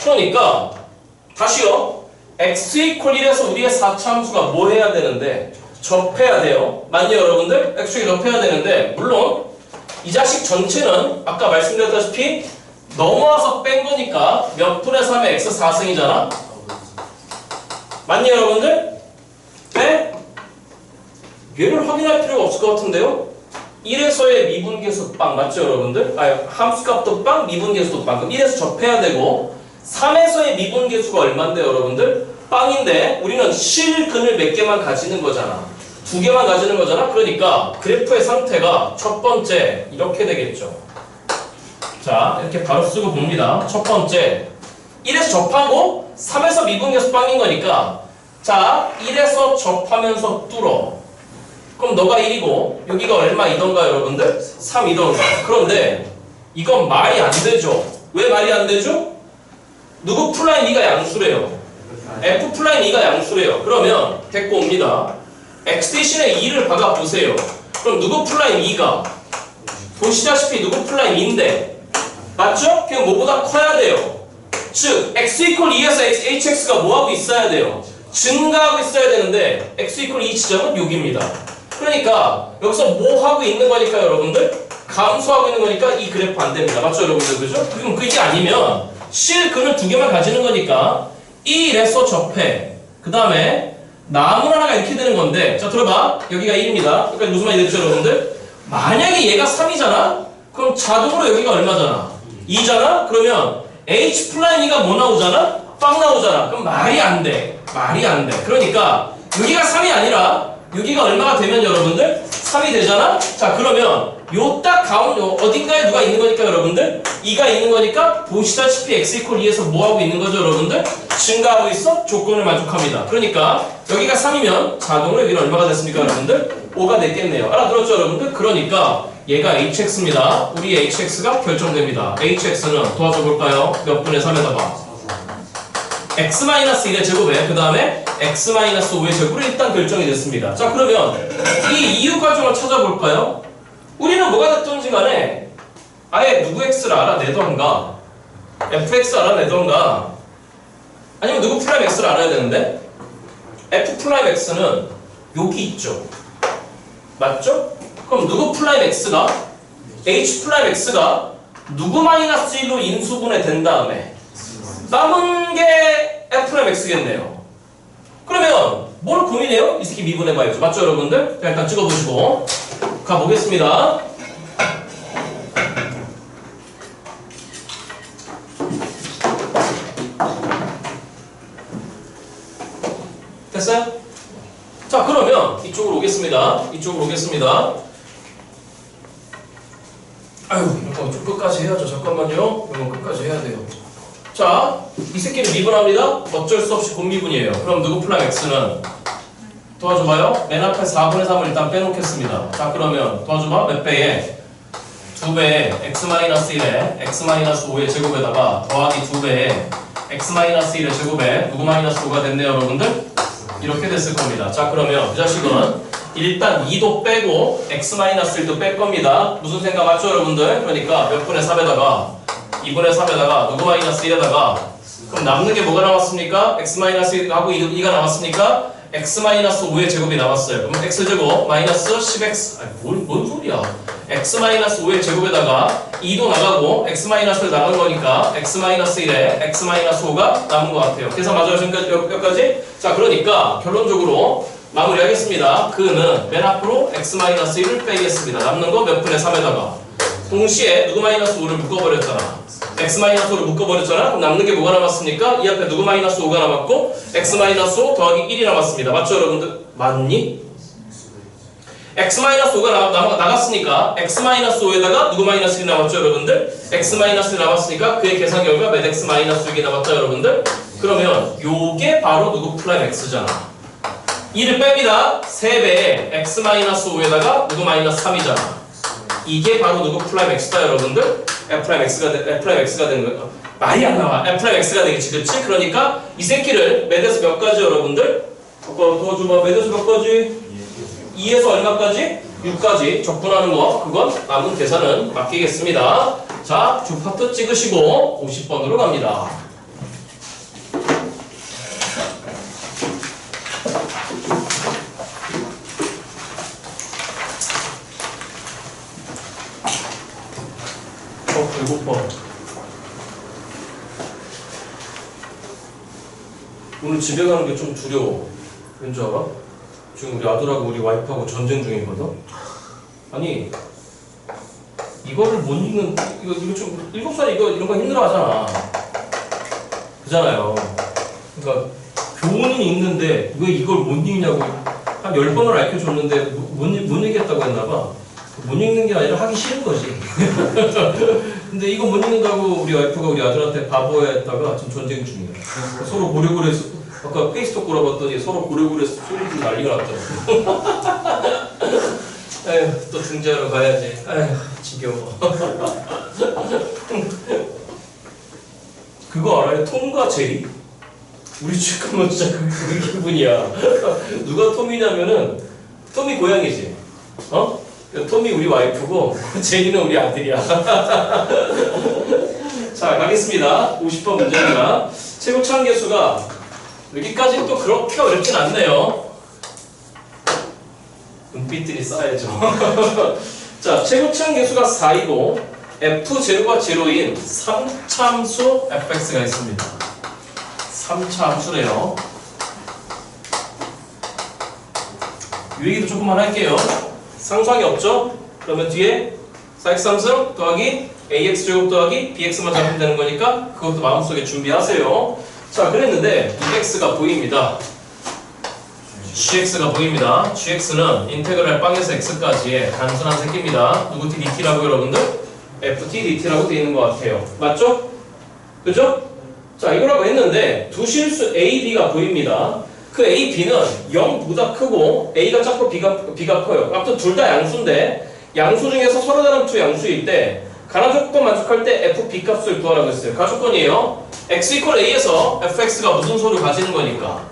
그러니까 다시요. x 이퀄 1에서 우리의 4차 함수가 뭐 해야 되는데? 접해야 돼요. 맞죠 여러분들? x축에 접해야 되는데 물론 이 자식 전체는 아까 말씀드렸다시피 넘어와서 뺀 거니까 몇 분의 3의 x 4승이잖아? 맞니 여러분들? 네? 얘를 확인할 필요가 없을 것 같은데요? 1에서의 미분계수 빵 맞죠 여러분들? 함수값도 빵, 미분계수도 빵. 그럼 1에서 접해야 되고 3에서의 미분계수가 얼만데 여러분들? 빵인데 우리는 실근을 몇 개만 가지는 거잖아. 2개만 가지는 거잖아. 그러니까 그래프의 상태가 첫 번째 이렇게 되겠죠. 자 이렇게 바로 쓰고 봅니다. 첫 번째 1에서 접하고 3에서 미분계수 빵인 거니까 자 1에서 접하면서 뚫어. 그럼 너가 1이고 여기가 얼마이던가 여러분들? 3이던가. 그런데 이건 말이 안 되죠. 왜 말이 안 되죠? 누구 플라임 2가 양수래요. F 플라임 2가 양수래요. 그러면 데리고 옵니다. x 대신에 2를 박아보세요. 그럼 누구 플라임 2가 보시다시피 누구 플라임 2인데 맞죠? 그냥 뭐보다 커야 돼요. 즉 x 이퀄 2에서 hx가 뭐하고 있어야 돼요? 증가하고 있어야 되는데 x 이퀄 2 지점은 6입니다. 그러니까 여기서 뭐 하고 있는 거니까 여러분들? 감소하고 있는 거니까 이 그래프 안 됩니다. 맞죠 여러분들? 그죠? 그럼 그게 아니면 실근을 2개만 가지는 거니까 1에서 접해. 그 다음에 나무 하나가 이렇게 되는 건데 자 들어봐. 여기가 1입니다. 그러니까 무슨 말이 됐죠 여러분들? 만약에 얘가 3이잖아? 그럼 자동으로 여기가 얼마잖아? 2잖아? 그러면 h 플라임 2가 뭐 나오잖아? 빵 나오잖아. 그럼 말이 안 돼. 말이 안 돼. 그러니까 여기가 3이 아니라 여기가 얼마가 되면 여러분들? 3이 되잖아? 자 그러면 요 딱 가운데 어딘가에 누가 있는 거니까 여러분들? 2가 있는 거니까 보시다시피 x 이퀄 2에서 뭐 하고 있는 거죠 여러분들? 증가하고 있어? 조건을 만족합니다. 그러니까 여기가 3이면 자동으로 여기는 얼마가 됐습니까 여러분들? 5가 됐겠네요. 알아들었죠 여러분들? 그러니까 얘가 hx입니다. 우리 hx가 결정됩니다. hx는 도와줘 볼까요? 몇 분의 3에다가 x-1의 제곱에 그 다음에 x-5의 제곱으로 일단 결정이 됐습니다. 자 그러면 이 이유 과정을 찾아볼까요? 우리는 뭐가 됐든지 간에 아예 누구 x를 알아내던가 fx 알아내던가 아니면 누구 프라임 x를 알아야 되는데 f 프라임 x는 여기 있죠. 맞죠? 그럼 누구 프라임 x가 h 프라임 x가 누구 마이너스 1로 인수분해 된 다음에 남은 게 f 프라임 x겠네요. 그러면 뭘 고민해요? 이 새끼 미분해봐야죠. 맞죠 여러분들? 자 일단 찍어보시고 가보겠습니다. 오겠습니다. 이쪽으로 오겠습니다. 아유, 이거 좀 끝까지 해야죠. 잠깐만요. 이건 끝까지 해야 돼요. 자, 이 새끼는 미분합니다. 어쩔 수 없이 곱미분이에요. 그럼 누구 플라임 x는 도와줘봐요. 맨 앞에 4분의 3을 일단 빼놓겠습니다. 자, 그러면 도와줘봐. 몇 배에? 2배에 x-1에 x-5의 제곱에다가 더하기 2배에 x-1의 제곱에 누구 마이너스 5가 됐네요, 여러분들? 이렇게 됐을 겁니다. 자, 그러면 그 자식은 일단 2도 빼고 x-1도 뺄 겁니다. 무슨 생각 맞죠, 여러분들? 그러니까 몇 분의 3에다가 2분의 3에다가 누구 마이너스 1에다가 그럼 남는 게 뭐가 남았습니까? x-1하고 2가 남았으니까 x-5의 제곱이 남았어요. 그럼 x제곱 마이너스 10x 아니 뭔 소리야. x-5의 제곱에다가 2도 나가고 x-를 나간 거니까 x-1에 x-5가 남은 것 같아요. 계산 맞아요? 지금까지 여기까지? 자, 그러니까 결론적으로 마무리하겠습니다. 그는 맨 앞으로 x-1을 빼겠습니다. 남는 거 몇 분의 3에다가 동시에 누구 마이너스 5를 묶어버렸잖아. x-5를 묶어버렸잖아. 그럼 남는 게 뭐가 남았습니까? 이 앞에 누구 마이너스 5가 남았고 x-5 더하기 1이 남았습니다. 맞죠, 여러분들? 맞니? x-5가 나갔으니까 x-5에다가 누구 마이너스 1이 남았죠, 여러분들? x-1이 남았으니까 그의 계산 결과 몇 x-6이 남았죠, 여러분들? 그러면 요게 바로 누구 프라임 x잖아. 2를 뺍니다. 3배에 x-5에다가 누구 마이너스 3이잖아. 이게 바로 누구 프라임 x다, 여러분들? F'X가 되는 거예요. 말이 안 나와. F'X가 되겠지, 그렇지? 그러니까 이 새끼를 몇에서 몇 가지, 여러분들? 도와줘봐. 몇에서 몇 가지? 2에서 얼마까지? 6까지 적분하는 거. 그건 남은 계산은 맡기겠습니다. 자, 주 파트 찍으시고 50번으로 갑니다. 배고파. 오늘 집에 가는 게 좀 두려워. 왠지 알아? 지금 우리 아들하고 우리 와이프하고 전쟁 중이거든? 아니, 이거를 못 읽는, 이거 좀, 7살 이런 거 힘들어 하잖아. 그잖아요. 그러니까, 교훈은 읽는데, 왜 이걸 못 읽냐고, 한 10번을 알려줬는데, 못 읽겠다고 했나봐. 못 읽는 게 아니라 하기 싫은 거지. 근데 이거 못 읽는다고 우리 와이프가 우리 아들한테 바보했다가 지금 전쟁 중이야. 서로 고래고래 해서, 아까 페이스톡 걸어봤더니 서로 고래고래 해서 소리도 난리가 났더라고. 에휴, 또 등자로 가야지. 에휴, 지겨워. 그거 알아요? 톰과 제리? 우리 잠깐만 진짜 그 기분이야. 누가 톰이냐면은, 톰이 고양이지. 어? 톰이 우리 와이프고 제니는 우리 아들이야. 자, 가겠습니다. 50번 문제입니다. 최고차항 계수가 여기까지는 또 그렇게 어렵진 않네요. 눈빛들이 쌓여져. 자, 최고차항 계수가 4이고 f0가 0인 3차 함수 fx가 있습니다. 3차 함수래요. 이 얘기도 조금만 할게요. 상수항이 없죠? 그러면 뒤에 4x3승 더하기 ax제곱 더하기 bx만 잡으면 되는 거니까 그것도 마음속에 준비하세요. 자, 그랬는데 x가 보입니다. gx가 보입니다. gx는 인테그랄 빵에서 x까지의 단순한 새끼입니다. 누구 t dt라고 여러분들? ft dt라고 되어 있는 것 같아요. 맞죠? 그죠? 자, 이거라고 했는데 두 실수 a, b가 보입니다. 그 A, B는 0보다 크고 A가 작고 B가 커요. 아무튼 둘 다 양수인데 양수 중에서 서로 다른 두 양수일 때 가나 조건 만족할 때 F, B 값을 구하라고 했어요. 가조건이에요. X 이퀄 A에서 fx가 무슨 소를 가지는 거니까?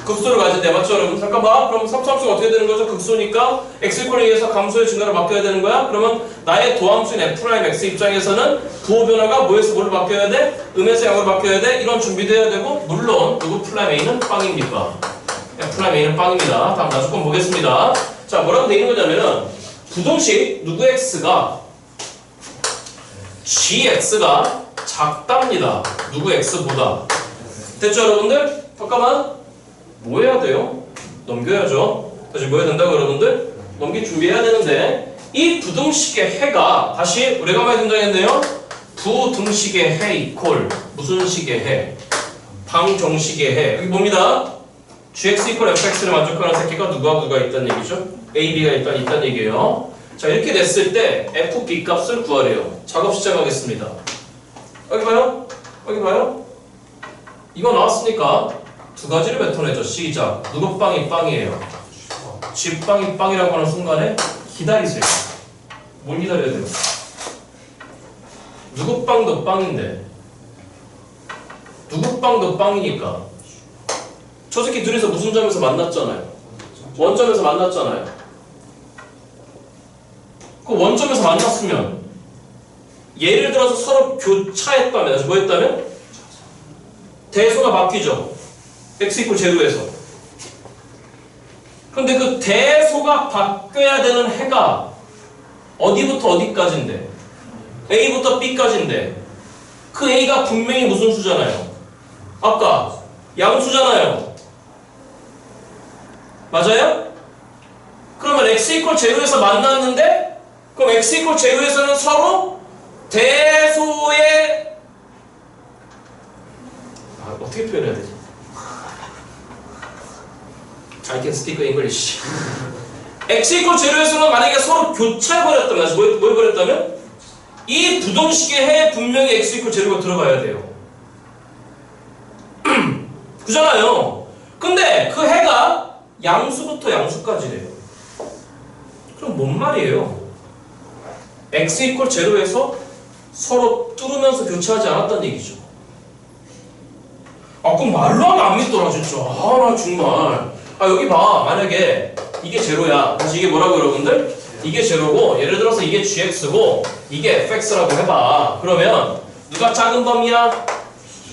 극소를 가진대. 맞죠, 여러분? 잠깐만. 그럼 3차함수가 어떻게 되는 거죠? 극소니까 X 이퀄 A에서 감소의 증가를 맡겨야 되는 거야? 그러면 나의 도함수인 F'X 입장에서는 부호 변화가 뭐에서 뭐를 맡겨야 돼? 음에서 양으로 맡겨야 돼? 이런 준비돼야 되고 물론 누구 플라임 A는 빵입니까? 플라임 A는 빵입니다. 다음 나조건 보겠습니다. 자, 뭐라고 돼 있는 거냐면은 부등식 누구 X가 GX가 작답니다. 누구 X보다. 됐죠, 여러분들? 잠깐만. 뭐 해야 돼요? 넘겨야죠. 다시 뭐 해야 된다고, 여러분들? 넘길 준비해야 되는데 이 부등식의 해가 다시 오래간만에 등장했네요. 부등식의 해 이퀄 무슨 식의 해? 방정식의 해. 여기 뭡니다. gx equal fx를 만족하는 새끼가 누구하고 누가 있다는 얘기죠? a, b가 일단 있다는 얘기예요. 자, 이렇게 됐을 때 f, b 값을 구하래요. 작업 시작하겠습니다. 여기 봐요? 여기 봐요? 이거 나왔으니까 두 가지를 뱉어내죠. 시작. 누구 빵이 빵이에요? g 빵이 빵이라고 하는 순간에 기다리세요. 뭘 기다려야 돼요? 누구 빵도 빵인데 누구 빵도 빵이니까 저 새끼 둘이서 무슨 점에서 만났잖아요. 원점에서 만났잖아요. 그 원점에서 만났으면 예를 들어서 서로 교차했다면 뭐 했다면? 대소가 바뀌죠. x 이퀄 제로에서. 그런데 그 대소가 바뀌어야 되는 해가 어디부터 어디까지인데? A부터 B까지인데 그 A가 분명히 무슨 수잖아요. 아까 양수잖아요. 맞아요? 그러면 x 이퀄 제로에서 만났는데 그럼 x 이퀄 제로에서는 서로 대소의 어떻게 표현해야 되지? I can speak English. x 이퀄 제로에서는 만약에 서로 교차해버렸다면 뭘 버렸다면? 이 부동식의 해에 분명히 x 이퀄 제로가 들어가야 돼요. 그잖아요. 근데 그 해가 양수부터 양수까지래요. 그럼 뭔 말이에요? x 이퀄 제로에서 서로 뚫으면서 교차하지 않았다는 얘기죠. 아, 그럼 말로 하면 안 믿더라, 진짜. 아, 나 정말. 아, 여기 봐. 만약에 이게 제로야. 다시 이게 뭐라고, 여러분들? 이게 제로고, 예를 들어서 이게 gx고, 이게 fx라고 해봐. 그러면, 누가 작은 범위야?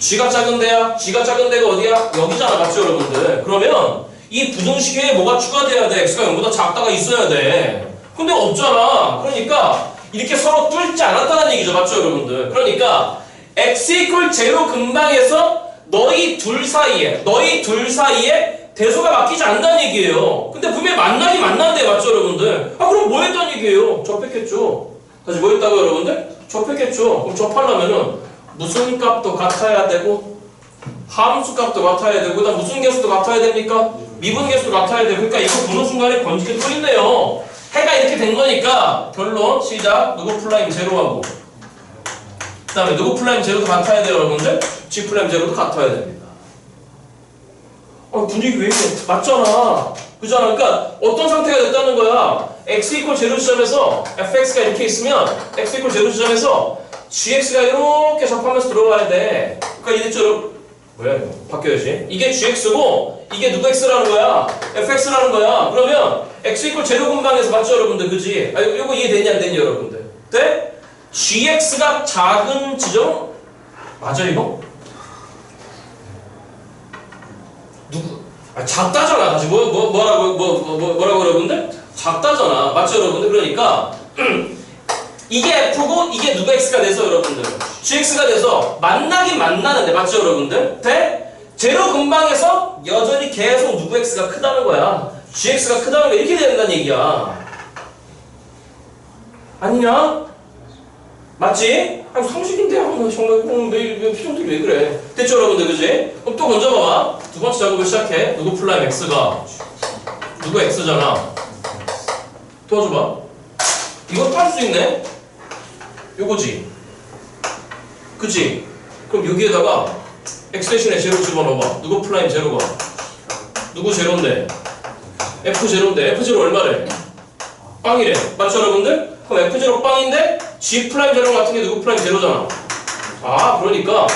g가 작은 데야? g가 작은 데가 어디야? 여기잖아, 맞죠, 여러분들? 그러면, 이 부등식에 뭐가 추가돼야 돼? x가 0보다 작다가 있어야 돼. 근데 없잖아. 그러니까, 이렇게 서로 뚫지 않았다는 얘기죠, 맞죠, 여러분들? 그러니까, x 이퀄 제로 근방에서 너희 둘 사이에 대소가 바뀌지 않는다는 얘기예요. 근데 분명히 만나긴 만난대, 맞죠, 여러분들? 아, 그럼 뭐 했다는 얘기예요? 접했겠죠. 다시 뭐 했다고, 여러분들? 접했겠죠. 그럼 접하려면은 무슨 값도 같아야 되고 함수 값도 같아야 되고 그다음 무슨 개수도 같아야 됩니까? 미분 개수도 같아야 되고 그러니까 이거 보는 순간에 번지게 뚫린대요. 해가 이렇게 된 거니까 결론 시작. 누구 플라임 제로하고 그 다음에 누구 플라임 제로도 같아야 돼요, 여러분들? G 플라임 제로도 같아야 됩니다. 분위기 왜 이래? 맞잖아. 그잖아. 그러니까 어떤 상태가 됐다는 거야? x 이퀄 제로 지점에서 fx가 이렇게 있으면 x 이퀄 제로 지점에서 gx가 이렇게 접하면서 들어가야 돼. 그러니까 이제처럼 뭐야 이거? 바뀌어야지. 이게 gx고 이게 누구 x라는 거야? fx라는 거야. 그러면 x 이퀄 제로 근방에서 맞죠, 여러분들? 그지? 아, 이거 이해되냐 안 되냐, 여러분들? 네? gx가 작은 지점 맞아 이거? 누구? 아, 작다잖아. 다시 뭐라고 여러분들? 작다잖아. 맞죠, 여러분들? 그러니까 이게 f고 이게 누가 x가 돼서 여러분들 gx가 돼서 만나긴 만나는데 맞죠, 여러분들? 돼? 제로 근방에서 여전히 계속 누구 x가 크다는 거야. gx가 크다는 거 이렇게 된다는 얘기야. 아니냐? 맞지? 아니 상식인데 정말 표정들이 왜 그래? 됐죠, 여러분들? 그지? 그럼 또 건져봐봐. 두 번째 작업을 시작해. 누구 플라임 x가 누구 x잖아. 도와줘봐. 이것도 할 수 있네. 요거지. 그치? 그럼 여기에다가 x 대신에 제로 집어넣어봐. 누구 플라임 제로가 누구 제로인데? f 제로인데 f 제로 얼마래? 빵이래. 맞죠, 여러분들? 그럼 f 제로 빵인데 g 플라임 제로 같은 게 누구 플라임 제로잖아. 아, 그러니까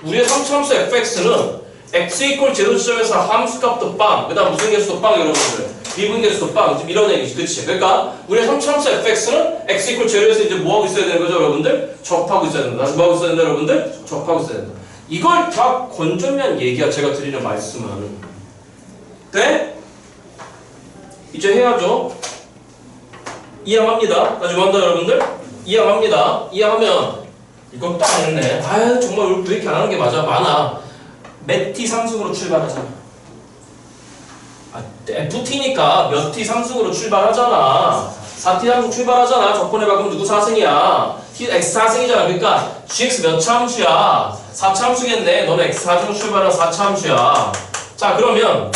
우리의 3차함수 fx는 x 이퀄 제로 지점에서 함수 값도 빵, 그 다음 무슨 개수도 빵, 여러분들. 미분 개수도 빵, 지금 이런 얘기지, 그치? 그러니까 우리의 3차함수 fx는 x 이퀄 제로에서 이제 뭐 하고 있어야 되는 거죠, 여러분들? 접하고 있어야 된다. 뭐 하고 있어야 된다, 여러분들? 접하고 있어야 된다. 이걸 다 건조면 얘기야, 제가 드리는 말씀은. 돼? 이제 해야죠. 이해합니다. 다시 한다, 여러분들? 이해합니다. 이해하면 이건 딱 했네. 아유, 정말 우리 왜 이렇게 안 하는 게 맞아? 많아. 몇 t 상승으로 출발하잖아. FT니까 몇 t 상승으로 출발하잖아. 4t 상승 출발하잖아. 저번에 방금 누구 사승이야? x 사승이잖아. 그러니까 gx 몇 차 함수야? 4차 함수겠네. 너는 x 사승으로 출발한 4차 함수야. 자, 그러면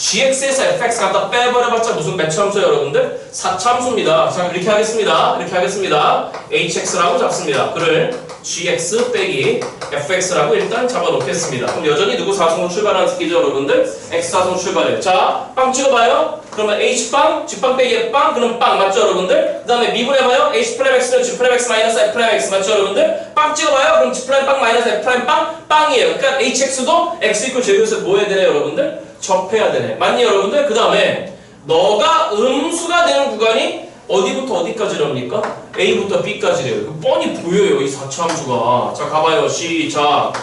gx에서 fx 갖다 빼버려봤자 무슨 매차함수예요 여러분들? 4차함수입니다. 자 이렇게 하겠습니다. 이렇게 하겠습니다. hx라고 잡습니다. 그를 gx 빼기 fx라고 일단 잡아놓겠습니다. 그럼 여전히 누구 사성으로 출발하는 새끼죠 여러분들? x 사성으로 출발해요. 자 빵 찍어봐요. 그러면 h빵, g빵 빼기 f빵, 그럼 빵 맞죠 여러분들? 그 다음에 미분해봐요. h'x는 g'x 마이너스 f'x 맞죠 여러분들? 빵 찍어봐요. 그럼 g'빵 마이너스 f'빵 빵이에요. 그러니까 hx도 x 이퀄 제곱에서 뭐 해야 되나요 여러분들? 접해야 되네. 맞니 여러분들? 그 다음에 너가 음수가 되는 구간이 어디부터 어디까지랍니까? A부터 B까지래요. 뻔히 보여요 이 4차 함수가. 자 가봐요. 시작.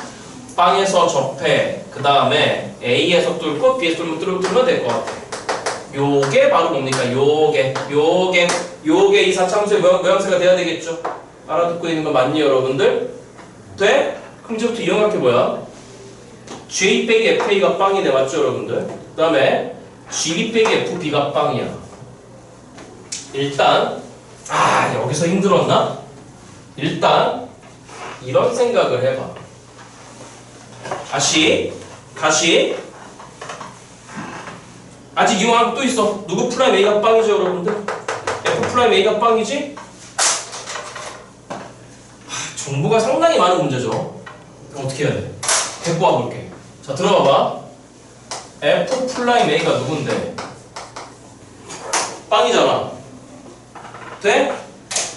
빵에서 접해. 그 다음에 A에서 뚫고 B에서 뚫으면 될 것 같아. 요게 바로 뭡니까? 요게 이 4차 함수의 모양새가 돼야 되겠죠? 알아듣고 있는 거 맞니 여러분들? 돼? 그럼 이제부터 이용할 게 뭐야? J 빼기 FA가 빵이네 맞죠 여러분들? 그 다음에 GB 빼기 FB가 빵이야. 일단 여기서 힘들었나? 일단 이런 생각을 해봐. 다시 아직 이용할 것도 있어. 누구 프라임 A가 빵이죠 여러분들? F 프라임 A가 빵이지? 정보가 상당히 많은 문제죠. 어떻게 해야 돼? 데리고 와볼게. 자 들어봐봐. F 플라임 A가 누군데? 빵이잖아. 돼?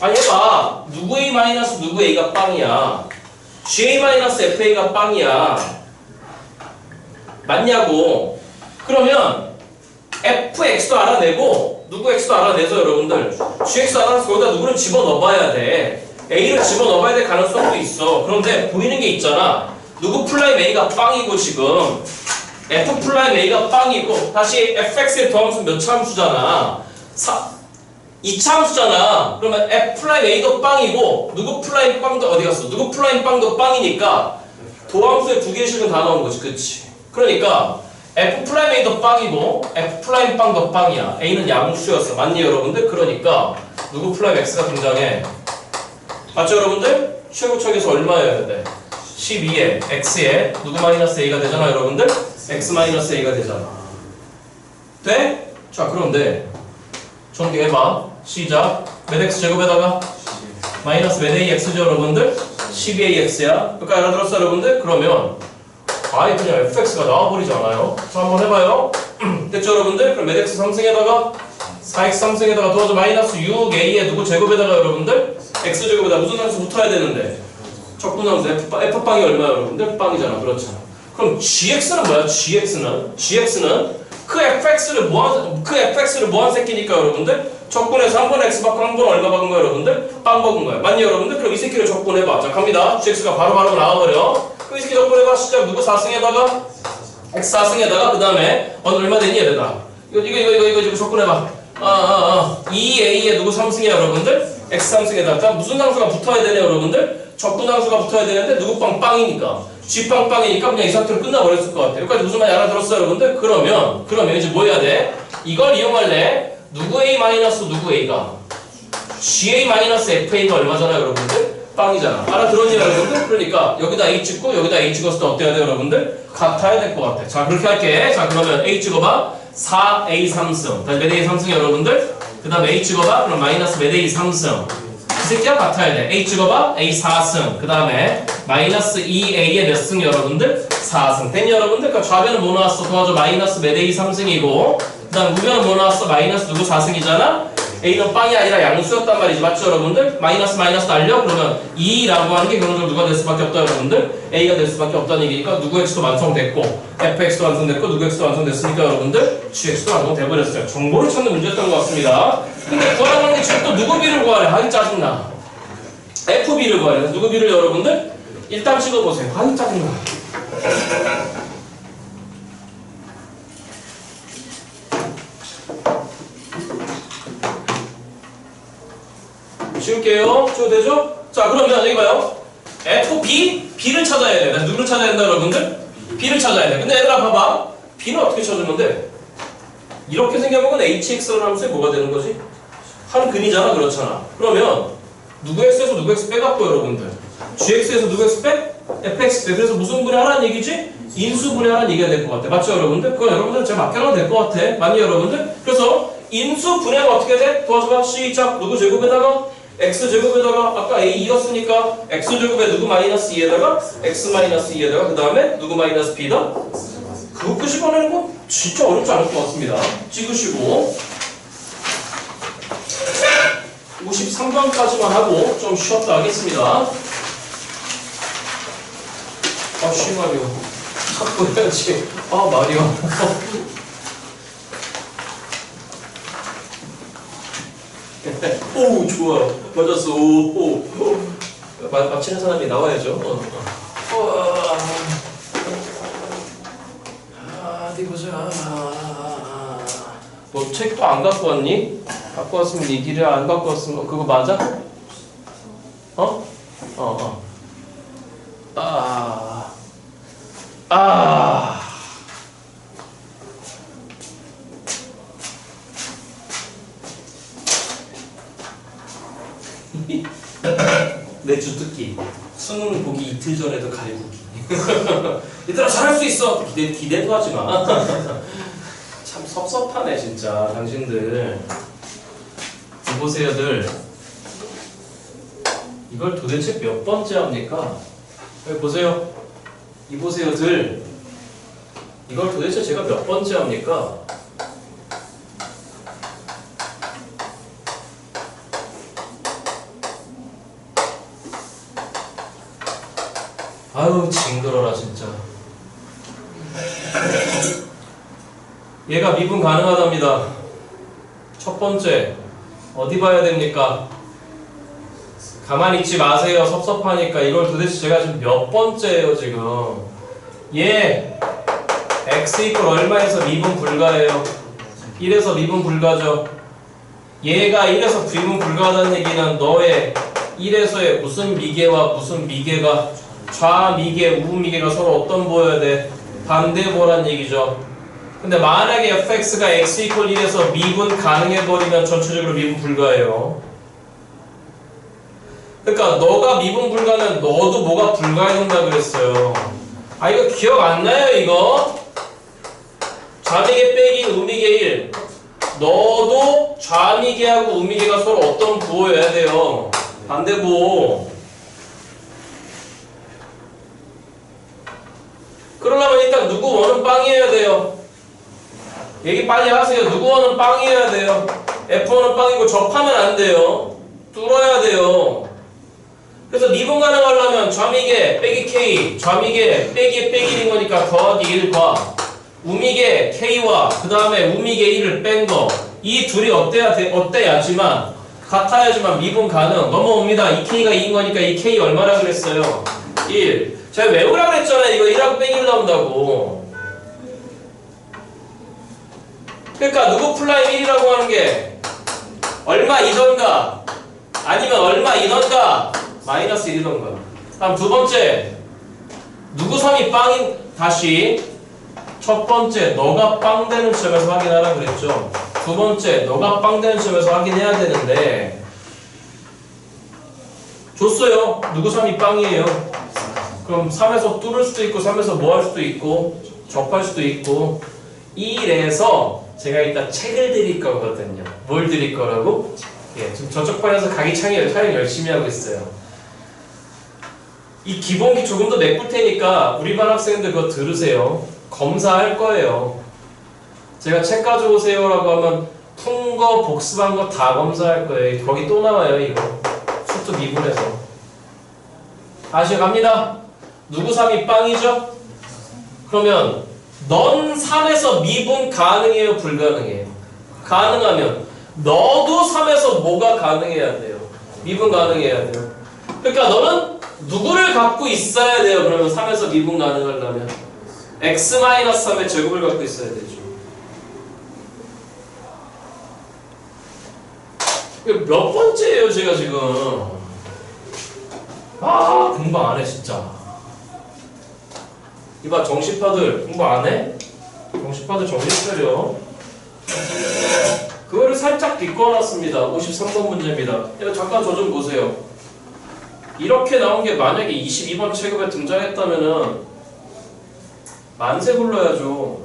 아니 해봐. 누구 A 마이너스 누구 A가 빵이야? GA 마이너스 FA가 빵이야. 맞냐고. 그러면 FX도 알아내고 누구 X도 알아내서 여러분들 GX 알아서 거기다 누구를 집어넣어봐야 돼. A를 집어넣어봐야 될 가능성도 있어. 그런데 보이는 게 있잖아. 누구 플라임 A가 빵이고 지금 F 플라임 A가 빵이고 다시 fx의 더함수 몇 차 함수잖아? 2차 함수잖아. 그러면 F 플라임 A도 빵이고 누구 플라임 빵도 어디 갔어? 누구 플라임 빵도 빵이니까 도함수의 두 개의 식은 다 나온 거지. 그치? 그러니까 F 플라임 A도 빵이고 F 플라임 빵도 빵이야. A는 양수였어. 맞니 여러분들? 그러니까 누구 플라임 X가 등장해. 맞죠 여러분들? 최고척에서 얼마여야 돼? 12에 X에 누구 마이너스 A가 되잖아 여러분들? X 마이너스 A가 되잖아. 돼? 자 그런데 정리해봐. 시작. 몇 X 제곱에다가 마이너스 몇 AX죠 여러분들? 12AX야. 여기까지 알아들었어 여러분들? 그러면 아예 그냥 FX가 나와버리지 않아요? 자 한번 해봐요. 됐죠 여러분들? 그럼 몇 X 3승에다가 4X 3승에다가 도와줘 마이너스 6A에 누구 제곱에다가 여러분들? X제곱에다 무슨 함수 붙어야 되는데? 적분함수 F빵이 얼마야 여러분들? 빵이잖아. 그렇잖아. 그럼 GX는 뭐야? GX는 그 FX를 뭐한 새끼니까 여러분들? 적분해서 한 번 X 받고 한 번 얼마 받은 거야 여러분들? 빵 먹은 거야. 맞니 여러분들? 그럼 이 새끼를 적분해봐. 자 갑니다. GX가 바로 나와버려. 그럼 이 새끼 적분해봐. 시작. 누구 4승에다가 X 4승에다가 그 다음에 얼마 되니 얘들아? 이거 지금 적분해봐. 2A에 누구 3승이야 여러분들? X 3승에다가 자, 무슨 함수가 붙어야 되네 여러분들? 적분 함수가 붙어야 되는데 누구 빵이니까 G빵 빵이니까 그냥 이 상태로 끝나버렸을 것 같아. 여기까지 무슨 말인지 알아들었어 여러분들? 그러면 이제 뭐 해야 돼? 이걸 이용할래? 누구 A 마이너스 누구 A가 GA 마이너스 FA가 얼마잖아 여러분들? 빵이잖아. 알아들었니 여러분들? 그러니까 여기다 A 찍고 여기다 A 찍었을 때 어때야 돼 여러분들? 같아야 될 것 같아. 자 그렇게 할게. 자 그러면 A 찍어봐. 4A 3승. 다시 몇 A 3승이야 여러분들? 그 다음에 A 찍어봐. 그럼 마이너스 몇 A 3승. 이 새끼랑 같아야 돼. A 찍어봐. A 4승. 그 다음에 마이너스 2A의 몇 승 여러분들? 4승. 됐니 여러분들? 그러니까 좌변은 뭐 나왔어? 도와줘. 마이너스 몇 A 3승이고 그 다음 우변은 뭐 나왔어? 마이너스 누구 4승이잖아? A는 빵이 아니라 양수였단 말이지. 맞죠 여러분들? 마이너스 날려? 그러면 2라고 하는 게 결론적으로 누가 될 수밖에 없다 여러분들? A가 될 수밖에 없다는 얘기니까 누구 X도 완성됐고 FX도 완성됐고 누구 X도 완성됐으니까 여러분들 GX도 완성돼버렸어요. 정보를 찾는 문제였던 것 같습니다. 근데 구하라는 게 지금 또 누구 B를 구하래? 아이 짜증나. FB를 구하래. 누구 B를 여러분들? 일단 찍어보세요. 아이 짜증나. 지울게요. 지워도 되죠? 자 그러면 여기 봐요. FB, B를 찾아야 돼. 누구를 찾아야 된다 여러분들? B를 찾아야 돼. 근데 얘들아 봐봐. B는 어떻게 찾으면 돼? 이렇게 생겨보면 HX라는 함수에 뭐가 되는 거지? 한 근이잖아. 그렇잖아. 그러면 누구 X에서 누구 X 빼갖고 여러분들 GX에서 누구 X 빼? FX 빼. 그래서 무슨 분을 하라는 얘기지? 인수분해하는 얘기가 될 것 같아. 맞죠, 여러분들? 그거 여러분들 제가 맡겨놔도 될 것 같아. 맞니, 여러분들? 그래서 인수분해가 어떻게 돼? 도와줘봐. 시작. 누구 제곱에다가 x제곱에다가 아까 a2였으니까 x제곱에 누구 마이너스 2에다가 x 마이너스 2에다가 그 다음에 누구 마이너스 b다? 그거 끄집어내는 건 진짜 어렵지 않을 것 같습니다. 찍으시고 53번까지만 하고 좀 쉬었다 하겠습니다. 아, 쉬마리오. 자꾸 해야지. 아, 마리오. 오, 좋아. 맞았어. 오. 맞히는 사람이 나와야죠. 어디 보자. 너 책도 안 갖고 왔니? 갖고 왔으면 니들이 안 갖고 왔으면 그거 맞아? 내 주특기 수능 보기 이틀 전에도 가리고기. 얘들아 잘할 수 있어. 기대도 하지 마. 참 섭섭하네 진짜 당신들. 이보세요들. 이걸 도대체 몇 번째 합니까? 여기 보세요. 이보세요들. 이걸 도대체 제가 몇 번째 합니까? 아유 징그러라 진짜. 얘가 미분 가능하답니다. 첫 번째 어디 봐야 됩니까? 가만히 있지 마세요. 섭섭하니까. 이걸 도대체 제가 지금 몇 번째예요 지금. 얘 x 이퀄 얼마에서 미분 불가예요? 1에서 미분 불가죠. 얘가 1에서 미분 불가하다는 얘기는 너의 1에서의 무슨 미계와 무슨 미계가 좌미계, 우미계가 서로 어떤 보여야 돼? 반대보란 얘기죠. 근데 만약에 fx가 x 이퀄 1에서 미분 가능해버리면 전체적으로 미분 불가해요. 그러니까 너가 미분 불가면 너도 뭐가 불가해야 된다 그랬어요. 아 이거 기억 안 나요 이거? 좌미계 빼기 우미계 1. 너도 좌미계하고 우미계가 서로 어떤 부호여야 돼요? 반대부호. 그러려면 일단 누구 원은 빵이어야 돼요. 얘기 빨리 하세요. 누구 원은 빵이어야 돼요. F1은 빵이고 접하면 안 돼요. 뚫어야 돼요. 그래서 미분 가능하려면 좌미계 빼기 K, 좌미계 빼기에 빼기 1인 거니까 더하기 1과 우미계 K와 그 다음에 우미계 1을 뺀 거. 이 둘이 어때야지만 같아야지만 미분 가능. 넘어옵니다. 이 K가 2인 거니까 이 K 얼마라 그랬어요? 1. 제가 외우라 그랬잖아요. 이거 1하고 빼기 1 나온다고. 그러니까 누구 플라임 1이라고 하는 게 얼마이던가 아니면 얼마이던가 마이너스 1이던가. 다음 두 번째 누구 3이 빵인. 다시 첫 번째 너가 빵 되는 시점에서 확인하라 그랬죠. 두 번째 너가 빵 되는 시점에서 확인해야 되는데 줬어요. 누구 3이 빵이에요. 그럼 3에서 뚫을 수도 있고 3에서 뭐 할 수도 있고 접할 수도 있고. 1에서 제가 이따 책을 드릴 거거든요. 뭘 드릴 거라고? 예, 지금 저쪽 반에서 강의 촬영 열심히 하고 있어요. 이 기본기 조금 더 메꿀 테니까 우리 반 학생들 그거 들으세요. 검사할 거예요. 제가 책 가져오세요 라고 하면 푼 거 복습한 거 다 검사할 거예요. 거기 또 나와요 이거. 수투 미분해서. 다시 갑니다. 누구 3이 빵이죠? 그러면 넌 3에서 미분 가능해요? 불가능해요? 가능하면 너도 3에서 뭐가 가능해야 돼요? 미분 가능해야 돼요. 그러니까 너는 누구를 갖고 있어야 돼요? 그러면 3에서 미분 가능하려면 x-3의 제곱을 갖고 있어야 되죠. 이거 몇 번째예요 제가 지금. 아 공부 안 해 진짜. 이봐 정신파들 공부 안 해? 정신파들 정신 차려. 그거를 살짝 비꿔놨습니다. 53번 문제입니다. 이거 잠깐 저 좀 보세요. 이렇게 나온 게 만약에 22번 체급에 등장했다면은 만세 불러야죠.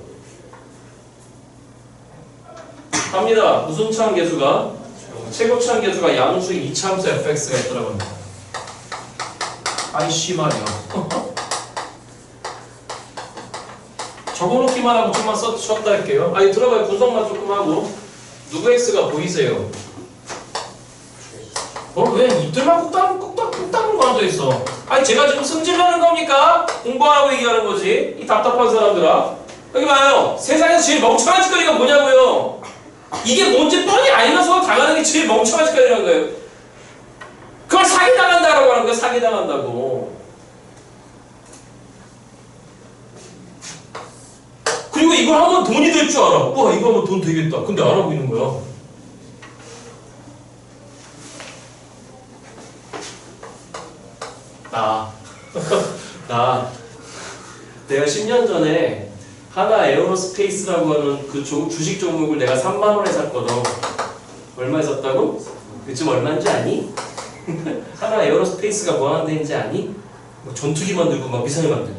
합니다. 무슨 차항계수가? 최고 차항계수가 양수인 2차함수 fx가 있더라고 합니다. 아이씨 말이야. 적어놓기만 하고 좀만 썼다 할게요. 아니 들어봐요. 분석만 조금 하고. 누구 x가 보이세요? 왜 입들만 꾹 앉아있어? 아니 제가 지금 승질내는 겁니까? 공부하라고 얘기하는 거지. 이 답답한 사람들아. 여기 봐요. 세상에서 제일 멍청한 짓거리가 뭐냐고요. 이게 뭔지 뻔히 알면서 당하는 게 제일 멍청한 짓거리라는 거예요. 그걸 사기당한다라고 하는 거야. 사기당한다고. 그리고 이걸 하면 돈이 될 줄 알아. 와 이거 하면 돈 되겠다. 근데 안 하고 있는 거야. 내가 10년 전에 하나 에어로스페이스라고 하는 그 주식 종목을 내가 3만 원에 샀거든. 얼마에 샀다고? 요즘 얼마인지 아니? 하나 에어로스페이스가 뭐 하는 데인지 아니? 뭐 전투기 만들고 막 미사일 만드는데.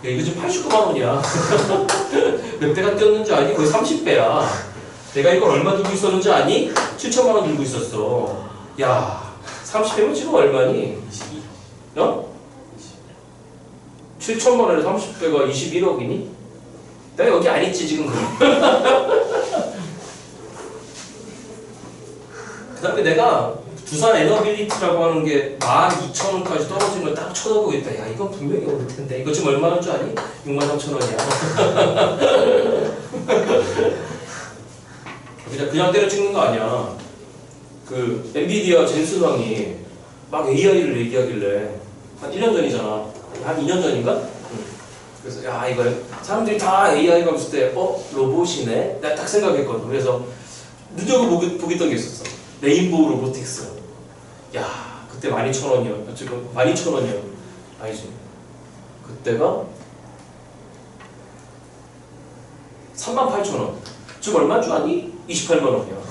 야 이거 지금 89만 원이야. 몇 배가 뛰었는지 아니? 거의 30배야. 내가 이걸 얼마 들고 있었는지 아니? 7천만 원 들고 있었어. 야 30배면 지금 얼마니? 어? 7천만 원에 30배가 21억이니? 내가 여기 안 있지 지금 그럼. 그 다음에 내가 두산 에너빌리티라고 하는 게 12,000원까지 떨어진 걸 딱 쳐다보고 있다. 야 이건 분명히 오를 텐데. 이거 지금 얼마인 줄 아니? 63,000원이야. 그냥 때려 찍는 거 아니야. 그 엔비디아 젠슨 왕이 막 AI를 얘기하길래 한 1년 전이잖아. 한 2년 전인가? 그래서 야 이거 사람들이 다 AI 봤을 때 로봇이네? 내가 딱 생각했거든. 그래서 눈여겨보겠던 게 있었어. 레인보우 로보틱스. 야 그때 12,000원이요. 지금 12,000원이요. 아니지. 그때가 38,000원. 지금 얼마인 줄 아니? 28만 원이야.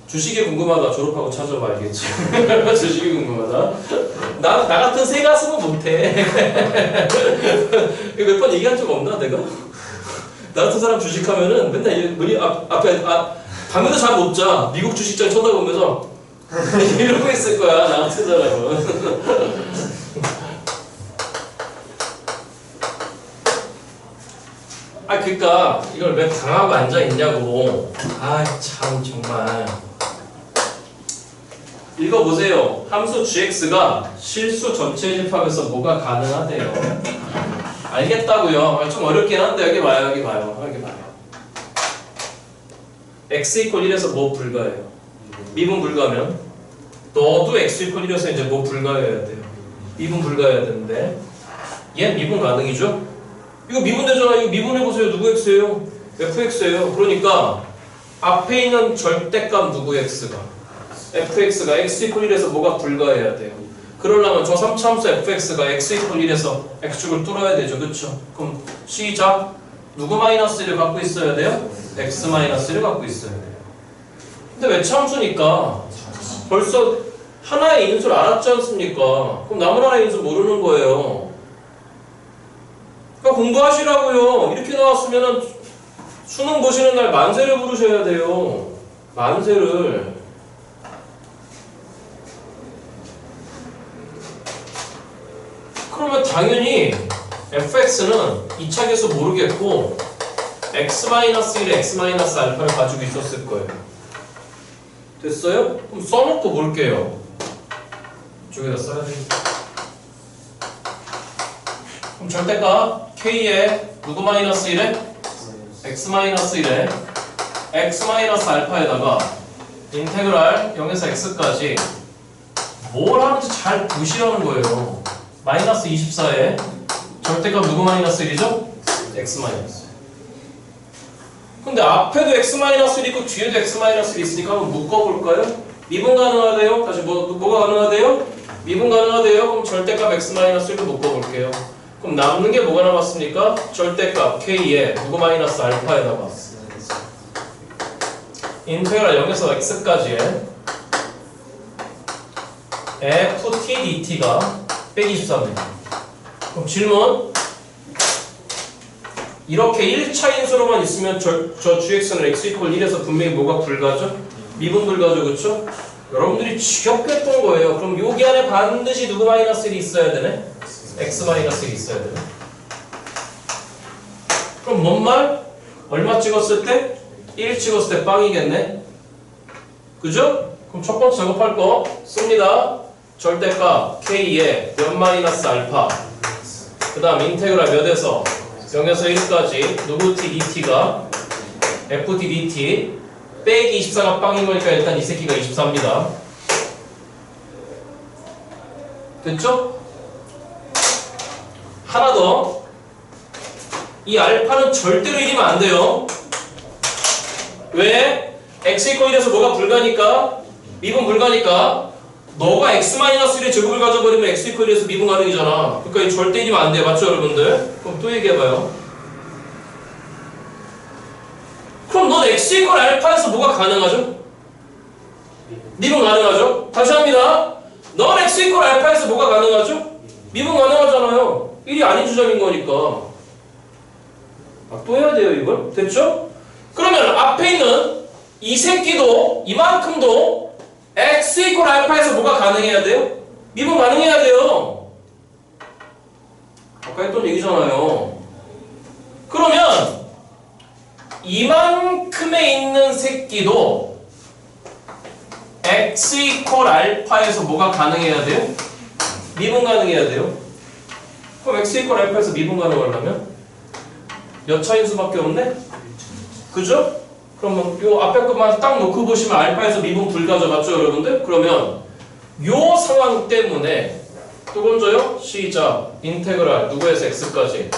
주식이 궁금하다. 졸업하고 찾아봐 알겠지. 주식이 궁금하다. 나 같은 새 가슴은 못해. 이거 몇 번 얘기한 적 없나 내가? 나 같은 사람 주식하면은 맨날 문이 앞에 밤에도 잠 못 자. 미국 주식장 쳐다보면서 이러고 있을 거야. 나 같은 사람은. 그러니까 이걸 왜 당하고 앉아 있냐고. 참 정말. 읽어보세요. 함수 gx가 실수 전체 집합에서 뭐가 가능하대요. 알겠다고요. 좀 어렵긴 한데 여기 봐요. 여기 봐요. x 이퀄 1에서 뭐 불가해요? 미분 불가면 너도 x 이퀄 1에서 이제 뭐 불가해야 돼요? 미분 불가해야 되는데 얘는 미분 가능이죠? 이거 미분되잖아. 이거 미분해보세요. 누구 x예요? fx예요. 그러니까 앞에 있는 절대값 누구 x가 fx가 x 이퀄 1에서 뭐가 불가해야 돼요. 그러려면 저 3차함수 fx가 x 이퀄 1에서 x축을 뚫어야 되죠. 그쵸? 그럼 시작. 누구 마이너스 1을 갖고 있어야 돼요? x 마이너스 1을 갖고 있어야 돼요. 근데 외차함수니까 벌써 하나의 인수를 알았지 않습니까? 그럼 남은 하나의 인수 모르는 거예요. 그러니까 공부하시라고요. 이렇게 나왔으면은 수능 보시는 날 만세를 부르셔야 돼요. 만세를. 그러면 당연히 fx는 2차 계수 모르겠고 x-1에 x-알파를 가지고 있었을 거예요. 됐어요? 그럼 써놓고 볼게요. 이쪽에다 써야 되겠다. 그럼 절대값 k에 누구 마이너스 1에? x-1에 x-알파에다가 인테그랄 0에서 x까지 뭘 하는지 잘 보시라는 거예요. 마이너스 24에 절대값 누구 마이너스 1이죠? x 마이너스. 근데 앞에도 x 마이너스 1 있고 뒤에도 x 마이너스 1 있으니까 한번 묶어볼까요? 미분 가능하대요? 다시 뭐가 가능하대요? 미분 가능하대요? 그럼 절대값 x 마이너스 1도 묶어볼게요. 그럼 남는 게 뭐가 남았습니까? 절대값 k에 누구 마이너스 알파에다가 인테그랄 0에서 x까지의 ft dt가 123입니다. 그럼 질문. 이렇게 1차 인수로만 있으면 저 gx는 x 이퀄 1에서 분명히 뭐가 불가죠? 미분 불가죠, 그쵸? 여러분들이 지겹게 했던 거예요. 그럼 여기 안에 반드시 누구 마이너스 1이 있어야 되네? x 마이너스 1이 있어야 되네. 그럼 뭔 말? 얼마 찍었을 때? 1 찍었을 때 빵이겠네? 그죠? 그럼 첫 번째 작업할 거 씁니다. 절대값 k에 몇 마이너스 알파, 그 다음 인테그랄 몇에서 0에서 1까지 누구 t dt가 ft dt 빼기 24가 빵인 거니까 일단 이 새끼가 24입니다. 됐죠? 하나 더. 이 알파는 절대로 1이면 안 돼요. 왜? x 이퀄 1에서 뭐가 불가니까? 미분 불가니까 너가 x-1의 제곱을 가져버리면 x 이퀄 1에서 미분 가능이잖아. 그러니까 이 절대 1이면 안 돼. 맞죠 여러분들? 그럼 또 얘기해봐요. 그럼 넌 x 이퀄 알파에서 뭐가 가능하죠? 미분 가능하죠? 다시 합니다. 넌 x 이퀄 알파에서 뭐가 가능하죠? 미분 가능하잖아요. 1이 아닌 주점인 거니까. 또 해야 돼요 이걸? 됐죠? 그러면 앞에 있는 이 새끼도 이만큼도 x 이퀄 알파에서 뭐가 가능해야 돼요? 미분 가능해야 돼요. 아까 했던 얘기잖아요. 그러면 이만큼에 있는 새끼도 x 이퀄 알파에서 뭐가 가능해야 돼요? 미분 가능해야 돼요. 그럼 x 이퀄 알파에서 미분 가능하려면 몇 차인수밖에 없네? 그죠? 그러면 요 앞에 것만 딱 놓고 보시면 알파에서 미분 불가죠, 맞죠 여러분들? 그러면 요 상황 때문에 또 먼저요 시작 인테그랄 누구에서 x까지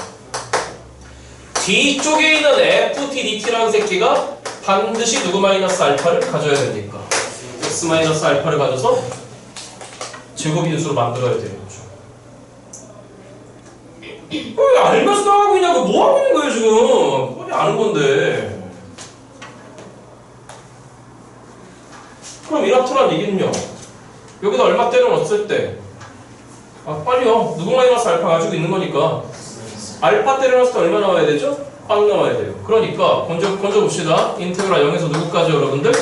뒤쪽에 있는 ft dt라는 새끼가 반드시 누구 마이너스 알파를 가져야 되니까 x 마이너스 알파를 가져서 제곱인수로 만들어야 되겠죠. 왜 알면서 나가고 있냐고. 뭐 하고 있는 거예요 지금? 뻔히 아는 건데. 그럼 이라토란 얘기는요 여기다 얼마 때려 넣었을 때 빨리요 누구 마이너스 알파 가지고 있는 거니까 알파 때려 넣었을 때 얼마 나와야 되죠? 빵 나와야 돼요. 그러니까 먼저 봅시다. 인테그랄 0에서 누구까지 여러분들?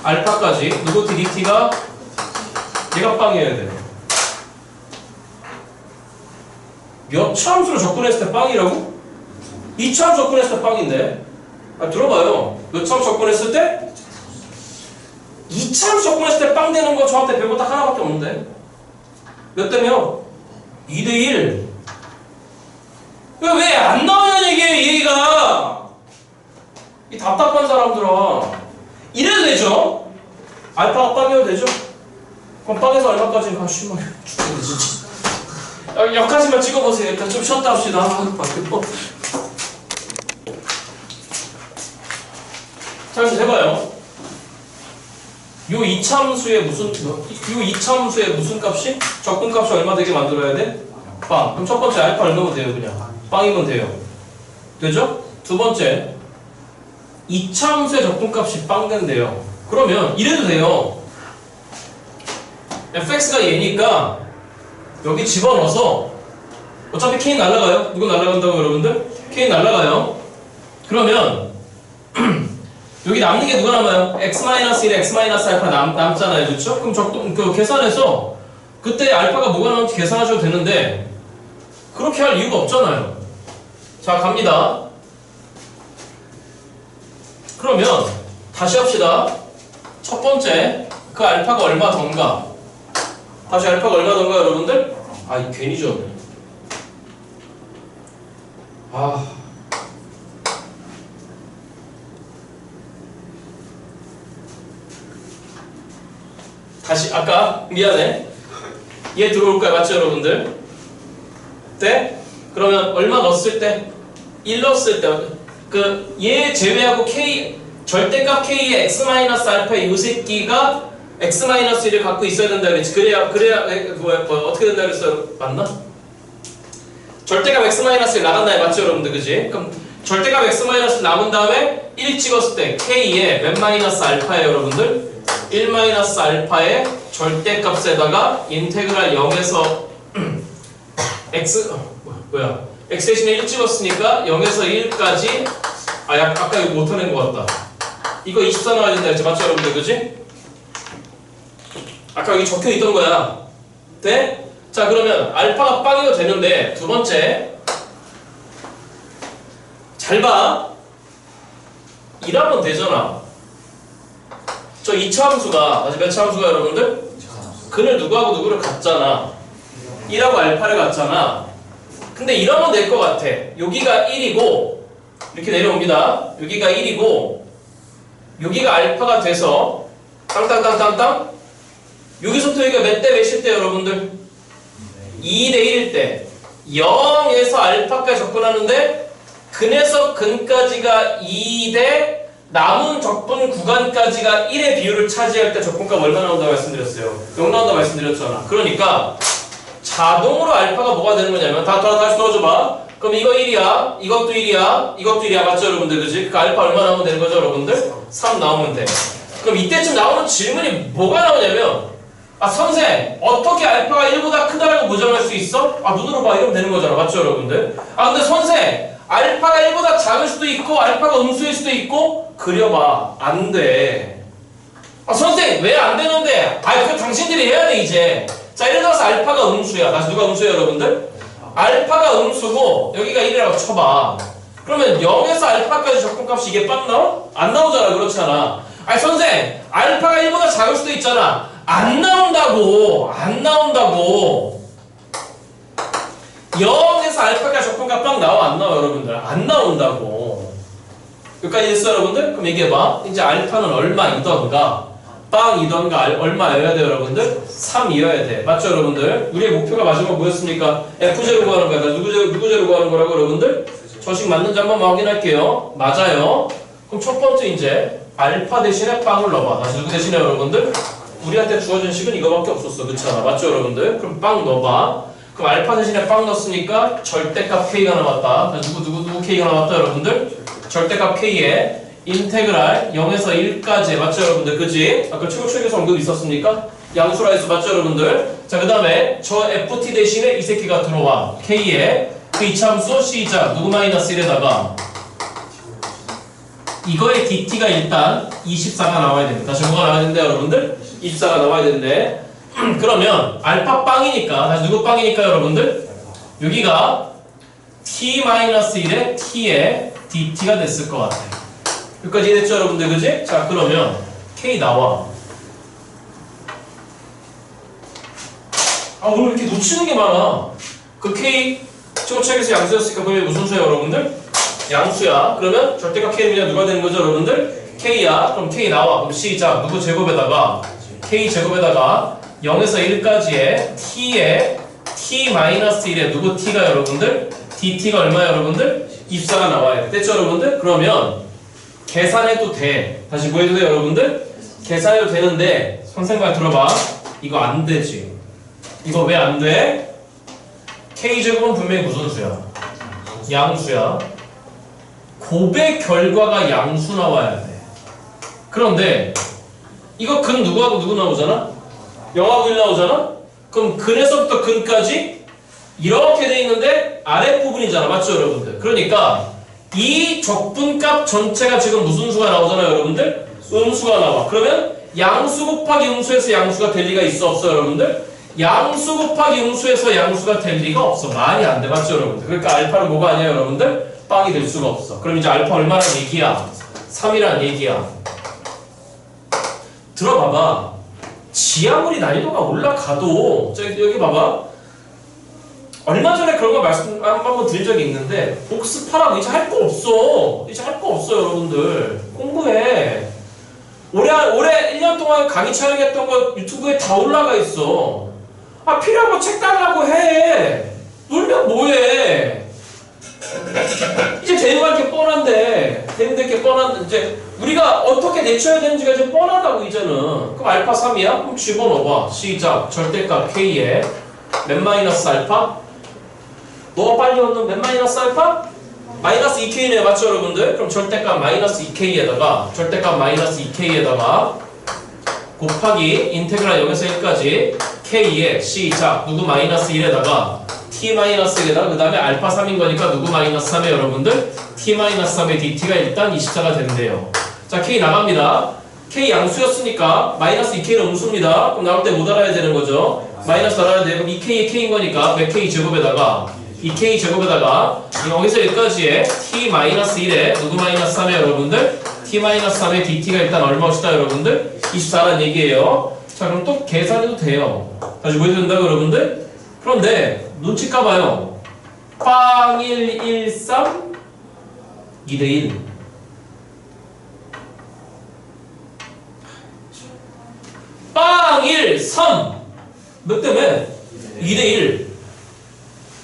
알파까지 누구 dt가 얘가 빵이어야 돼요. 몇 차 함수로 접근했을 때 빵이라고? 2차 함수 접근했을 때 빵인데. 들어봐요. 몇 차 함수 접근했을 때? 2차 함수 접근했을 때 빵 되는 거 저한테 배우고 딱 하나밖에 없는데. 몇 대며? 2대1. 왜 안 나오냐는 얘기가. 이 답답한 사람들아. 이래도 되죠? 알파가 빵이어도 되죠? 그럼 빵에서 얼마까지? 씨발 죽겠네 진짜. 여기까지만 찍어보세요. 일단 좀 쉬었다 합시다. 자, 이제 해봐요. 요 이참수의 무슨 값이? 적분값이 얼마 되게 만들어야 돼? 빵. 그럼 첫 번째 알파 넣으면 돼요, 그냥. 빵이면 돼요. 되죠? 두 번째. 이참수의 적분값이 빵 된대요. 그러면 이래도 돼요. fx가 얘니까 여기 집어넣어서 어차피 k 날라가요. 누구 날라간다고 여러분들? k 날라가요. 그러면 여기 남는 게 누가 남아요? x-1, x-알파 남잖아요. 그렇죠? 그럼 계산해서 그때 알파가 뭐가 나올지 계산하셔도 되는데 그렇게 할 이유가 없잖아요. 자, 갑니다. 그러면 다시 합시다. 첫 번째 그 알파가 얼마 던가. 다시 알파가 얼마 던가 여러분들? 이 괜히 줬네. 다시 아까 미안해. 얘 들어올 거야 맞죠 여러분들? 네? 그러면 얼마 넣었을 때? 1 넣었을 때 그 얘 제외하고 k 절대값 k의 x-알파의 이 새끼가 x-1을 갖고 있어야 된다 그랬지. 그래야 어떻게 된다 그랬어요? 맞나? 절대값 x-1 나간다 맞죠 여러분들? 그지? 그럼 절대값 x-1 남은 다음에 1 찍었을 때 k의 몇 마이너스 알파예요 여러분들? 1 마이너스 알파의 절대값에다가 인테그랄 0에서 x 뭐야? x 대신에 1 찍었으니까 0에서 1까지 아까 이거 못하는 것 같다. 이거 24 나와야 된다 했지 맞죠 여러분들 그지? 아까 여기 적혀 있던 거야. 돼? 자 그러면 알파가 빵이도 되는데 두 번째 잘 봐. 1하면 되잖아. 저 2차 함수가 다시 몇 차 함수가 여러분들? 그늘 누구하고 누구를 갖잖아. 1하고 알파를 갖잖아. 근데 이러면 될 것 같아. 여기가 1이고 이렇게 내려옵니다. 여기가 1이고 여기가 알파가 돼서 땅땅땅땅땅 여기서부터 여기가 몇 대 몇일 때 여러분들? 2대 1일 때 0에서 알파까지 접근하는데 근에서 근까지가 2대 남은 적분 구간까지가 1의 비율을 차지할 때 적분값 얼마 나온다고 말씀드렸어요? 0 나온다고 말씀드렸잖아. 그러니까 자동으로 알파가 뭐가 되는 거냐면 다시 넣어줘봐. 그럼 이거 1이야, 이것도 1이야, 이것도 1이야. 맞죠 여러분들? 그지? 그 알파 얼마 나오면 되는 거죠 여러분들? 3 나오면 돼. 그럼 이때쯤 나오는 질문이 뭐가 나오냐면 선생 어떻게 알파가 1보다 크다라고 무정할 수 있어? 눈으로 봐 이러면 되는 거잖아. 맞죠 여러분들? 근데 선생 알파가 1보다 작을 수도 있고 알파가 음수일 수도 있고 그려봐. 안 돼. 선생 왜 안 되는데? 그거 당신들이 해야 돼 이제. 자 예를 들어서 알파가 음수야. 다시 누가 음수야 여러분들? 알파가 음수고 여기가 1이라고 쳐봐. 그러면 0에서 알파까지 적분값이 이게 빵 나와? 안 나오잖아. 그렇잖아. 선생 알파가 1보다 작을 수도 있잖아. 안 나온다고. 안 나온다고. 0에서 알파까지 적분값 빵 나와? 안 나와 여러분들? 안 나온다고. 여기까지 됐어 여러분들? 그럼 얘기해봐. 이제 알파는 얼마이던가 빵이던가 얼마여야 돼 여러분들? 3이어야 돼. 맞죠 여러분들? 우리의 목표가 마지막 뭐였습니까? F0 구하는 거야. 누구 제로 구하는 거라고 여러분들? 저식 맞는지 한번 확인할게요. 맞아요. 그럼 첫 번째 이제 알파 대신에 빵을 넣어봐. 다시 누구 대신에 여러분들? 우리한테 주어진 식은 이거밖에 없었어. 그렇잖아. 맞죠 여러분들? 그럼 빵 넣어봐. 그럼 알파 대신에 빵 넣었으니까 절대값 K가 나왔다. 다시 누구 K가 나왔다 여러분들? 절대값 K에 인테그랄 0에서 1까지 맞죠 여러분들? 그지? 아까 최고축에서 언급이 있었습니까? 양수라 해서 맞죠 여러분들? 자 그 다음에 저 FT 대신에 이 새끼가 들어와. K에 그 이차함수 시작 누구 마이너스 1에다가 이거의 DT가 일단 24가 나와야 됩니다. 다시 뭐가 나와야 된대요 여러분들? 24가 나와야 되는데 그러면 알파 빵이니까 다시 누구 빵이니까 여러분들? 여기가 T-1에 T에 DT가 됐을 것 같아요. 여기까지 됐죠 여러분들? 그지? 자 그러면 K 나와. 오늘 이렇게 놓치는 게 많아. 그 K 최고책에서 양수였으니까 그게 무슨 수야 여러분들? 양수야. 그러면 절대값 K는 그냥 누가 되는 거죠 여러분들? K야. 그럼 K 나와. 그럼 시작 누구 제곱에다가 K 제곱에다가 0에서 1까지의 T에 T-1에 누구 T가 여러분들? DT가 얼마야 여러분들? 24가 나와야 돼. 됐죠 여러분들? 그러면 계산해도 돼. 다시 뭐 해도 돼 여러분들? 계산해도 되는데 선생님 말 들어봐. 이거 안 되지. 이거 왜 안 돼? K제곱은 분명히 무슨 수야? 양수야. 곱의 결과가 양수 나와야 돼. 그런데 이거 근 누구하고 누구 나오잖아? 0하고 1 나오잖아? 그럼 근에서부터 근까지 이렇게 돼 있는데 아랫부분이잖아. 맞죠 여러분들? 그러니까 이 적분값 전체가 지금 무슨 수가 나오잖아요 여러분들? 음수가 나와. 그러면 양수 곱하기 음수에서 양수가 될 리가 있어 없어 여러분들? 양수 곱하기 음수에서 양수가 될 리가 없어. 말이 안 돼. 맞죠 여러분들? 그러니까 알파는 뭐가 아니야 여러분들? 빵이 될 수가 없어. 그럼 이제 알파 얼마란 얘기야? 3이란 얘기야. 들어봐봐. 지하물이 난이도가 올라가도 여기 봐봐. 얼마 전에 그런 거 말씀 한번 드린 적이 있는데 복습하라고 이제 할 거 없어. 이제 할 거 없어 여러분들. 공부해. 올해 1년 동안 강의 촬영했던 거 유튜브에 다 올라가 있어. 필요한 거 책 달라고 해. 놀면 뭐해. 이제 되는 게 뻔한데 되는 게 뻔한데 이제 우리가 어떻게 내쳐야 되는지가 이제 뻔하다고 이제는. 그럼 알파 3이야? 그럼 집어넣어봐. 시작. 절대값 K에 몇 마이너스 알파? 너가 빨리 얻는 몇 마이너스 알파? 마이너스 2K네. 맞죠 여러분들? 그럼 절대값 마이너스 2K에다가 절대값 마이너스 2K에다가 곱하기 인테그랄 0에서 1까지 K에 시작 누구 마이너스 1에다가 t-1에다 그 다음에 알파 3인 거니까 누구 마이너스 3에 여러분들? t-3의 dt가 일단 24가 된대요. 자, k 나갑니다. k 양수였으니까 마이너스 2k는 음수입니다. 그럼 나올 때 못 알아야 되는 거죠. 마이너스 알아야 돼요. 그럼 2k의 k인 거니까 100k 제곱에다가 2k 제곱에다가 여기서 여기까지의 t-1에 누구 마이너스 3에 여러분들? t-3의 dt가 일단 얼마입니다 여러분들? 24란 얘기예요. 자, 그럼 또 계산해도 돼요. 다시 뭐 해도 된다고 여러분들? 그런데 눈치 까봐요. 빵 1, 1, 3 2대1 빵 1, 3 몇 대면? 2대1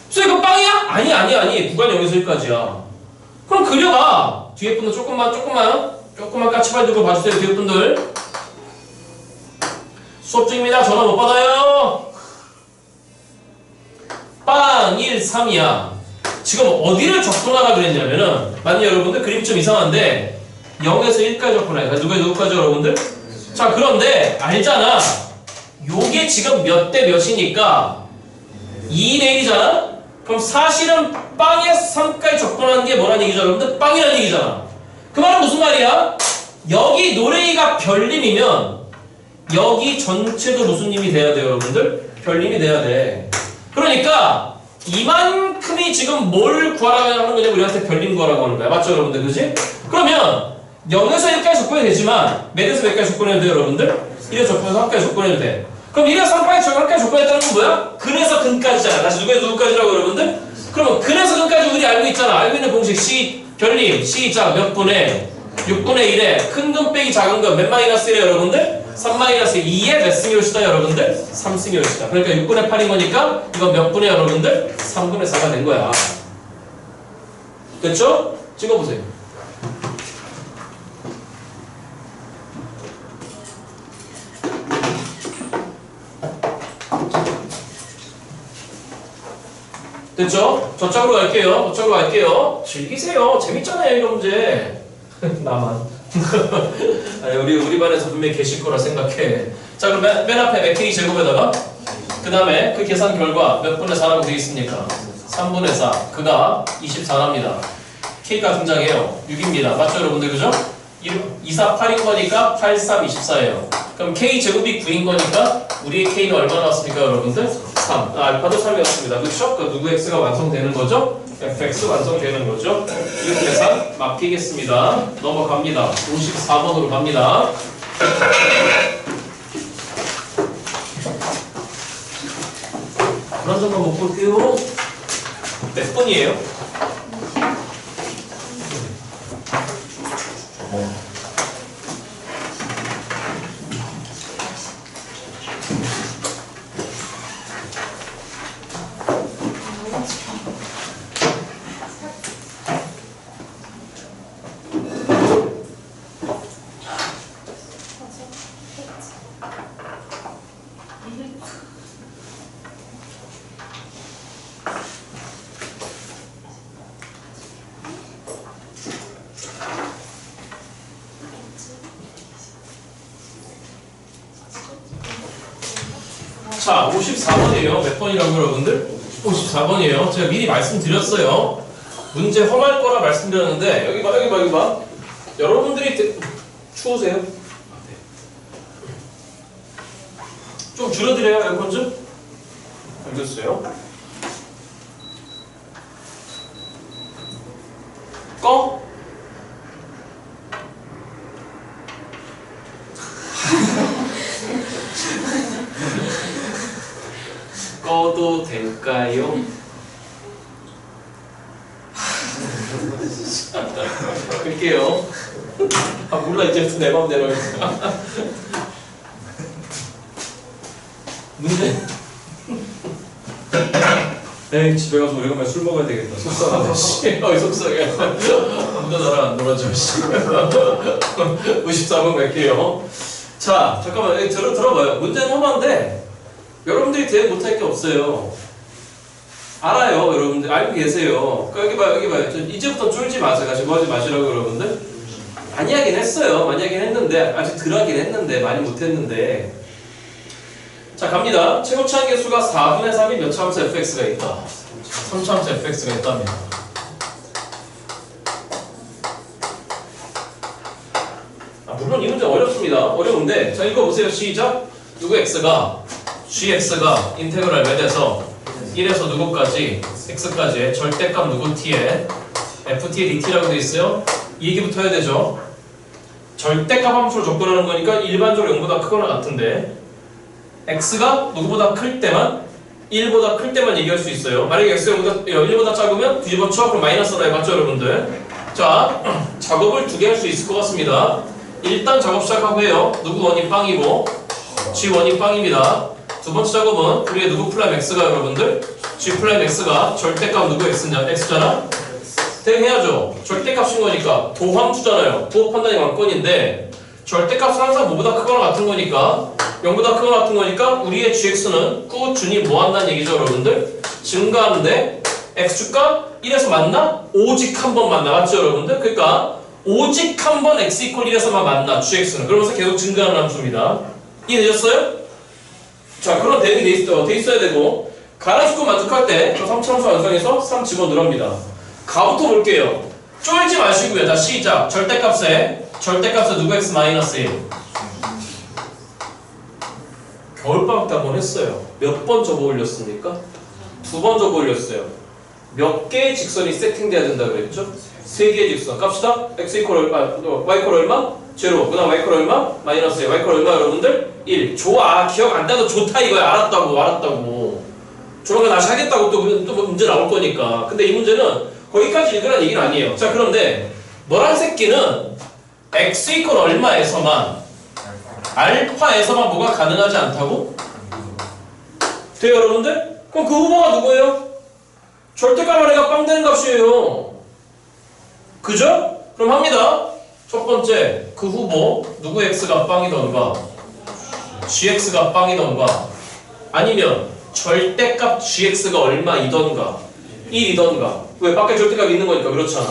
쏘 이거 빵이야? 아니 구간 0에서 1까지야. 그럼 그려봐. 뒤에 분들 조금만 까치발 들고 봐주세요. 뒤에 분들 수업 중입니다. 전화 못 받아요. 빵 1, 3이야. 지금 어디를 접근하라 그랬냐면은 만약 여러분들 그림 좀 이상한데 0에서 1까지 접근해. 누구까지 여러분들? 자, 그런데 알잖아. 요게 지금 몇 대 몇이니까 2대 1이잖아? 그럼 사실은 빵에서 3까지 접근하는 게 뭐라는 얘기죠 여러분들? 빵이라는 얘기잖아. 그 말은 무슨 말이야? 여기 노래이가 별림이면 여기 전체도 무슨 님이 돼야 돼요 여러분들? 별림이 돼야 돼. 그러니까 이만큼이 지금 뭘 구하라고 하는 거냐? 우리한테 별림 구하라고 하는 거야. 맞죠 여러분들? 그지? 그러면 0에서 1까지 접근해도 되지만 몇에서 몇까지 접근해도 돼요 여러분들? 1에서 접근해서 3까지 접근해도 돼. 그럼 1에서 3까지 접근했다는 건 뭐야? 근에서 근까지잖아. 다시 누구에서 누구까지라고 여러분들? 그러면 근에서 근까지 우리 알고 있잖아. 알고 있는 공식 C 별림 C자 몇 분의 6분의 1에 큰 근 빼기 작은 근 몇 마이너스 1에 여러분들? 3 마이너스 2에 몇 승이 올시다 여러분들? 3승이 올시다. 그러니까 6분의 8인 거니까 이건 몇 분의 여러분들? 3분의 4가 된 거야. 됐죠? 찍어보세요. 됐죠? 저쪽으로 갈게요. 즐기세요. 재밌잖아요, 이런 문제. 나만. 아니, 우리 반에서 분명히 계실 거라 생각해. 자, 그럼 맨 앞에 몇 k 제곱에다가 그 다음에 그 계산 결과 몇 분의 4라고 되어 있습니까? 3분의 4. 그가 24랍니다. k가 등장해요. 6입니다. 맞죠, 여러분들? 그죠? 2, 4, 8인 거니까 8, 3, 24예요. 그럼 k 제곱이 9인 거니까 우리의 k는 얼마 나왔습니까, 여러분들? 3. 알파도 3이었습니다. 그쵸? 그 누구 x가 완성되는 거죠? fx 완성되는 거죠? 이 계산 맡기겠습니다. 넘어갑니다. 54번으로 갑니다. 그런 점만 못 볼게요. 몇 번이에요? 자, 54번이에요. 몇 번이라고 여러분들? 54번이에요. 제가 미리 말씀드렸어요. 문제 험할 거라 말씀드렸는데 여기 봐. 여러분들이 추우세요? 좀 줄여드려요, 에어컨 좀? 알겠어요? 꺼? 꺼도 될까요? 끌게요. 아 몰라 이제부터 내 맘대로. 문제. 에이 집에 가서 오래간만에 술 먹어야 되겠다. 속상하네. 씨. 어이 속상해. 누가 나랑 안 놀아줘. 씨. 54번 갈게요. 자 잠깐만 들어봐요. 문제는 험한데 여러분들이 대응 못할 게 없어요. 알아요, 여러분들. 알고 계세요. 그러니까 여기 봐요. 이제부터 쫄지 마세요. 같이 뭐 하지 마시라고, 여러분들. 많이 하긴 했어요. 많이 하긴 했는데, 아직 덜 하긴 했는데, 많이 못 했는데. 자 갑니다. 최고차항 개수가 4분의 3이 몇 차함수 fx가 있다. 3차함수 fx가 있답니다. 물론 이 문제 어렵습니다. 어려운데 자 읽어보세요. 시작. 누구 x가 gx가 인테그랄 몇에서 1에서 누구까지 x까지의 절대값 누구 t에 ft의 dt라고 되어 있어요. 이 얘기부터 해야 되죠. 절대값 함수로 접근하는 거니까 일반적으로 0보다 크거나 같은데 x가 누구보다 클 때만 1보다 클 때만 얘기할 수 있어요. 만약에 x가 1보다 작으면 뒤집어 쳐. 그럼 마이너스라 해봤죠 여러분들. 자 작업을 두 개 할 수 있을 것 같습니다. 일단 작업 시작하고 해요. 누구 원이 빵이고 g 원이 빵입니다. 두 번째 작업은 우리의 누구 플라임 x가 여러분들 g 플라임 x가 절대값 누구 x잖아. 대응해야죠. 절대값인 거니까 도함수잖아요. 부호 판단이 관건인데 절대값은 항상 뭐보다 크거나 같은 거니까 0보다 크거나 같은 거니까 우리의 gx는 꾸준히 뭐 한다는 얘기죠 여러분들. 증가하는데 x축값 1에서 만나? 오직 한 번 만나. 맞죠 여러분들? 그러니까 오직 한 번 x = 1에서만 만나 gx는. 그러면서 계속 증가하는 함수입니다. 이해되셨어요? 자 그런 대응이 돼 있어야 되고 가나조건 만족할 때 저 3차함수 완성해서 3 집어넣으랍니다. 가부터 볼게요. 쫄지 마시고요. 자 시작. 절대값에 누구 x 마이너스 1. 겨울방학 때 한번 했어요. 몇 번 접어 올렸습니까? 2번 접어 올렸어요. 몇 개의 직선이 세팅돼야 된다 그랬죠? 3개의 직선. 값시다. x 얼마? y 얼마? 0. 그 다음 y 얼마? 마이너스 1. y 얼마 여러분들? 1. 좋아. 기억 안 나도 좋다 이거야. 알았다고. 조만간 다시 하겠다고 또 문제 나올 거니까. 근데 이 문제는 거기까지 읽으라는 얘기는 아니에요. 자 그런데 노란색 끼는 x 얼마에서만 알파에서만 뭐가 가능하지 않다고? 돼요 여러분들? 그럼 그 후보가 누구예요? 절대값 아래가 빵 되는 값이에요. 그죠? 그럼 합니다. 첫 번째 그 후보 누구 x가 빵이던가 gx가 빵이던가 아니면 절대값 gx가 얼마이던가 1이던가. 왜? 밖에 절대값이 있는 거니까. 그렇잖아.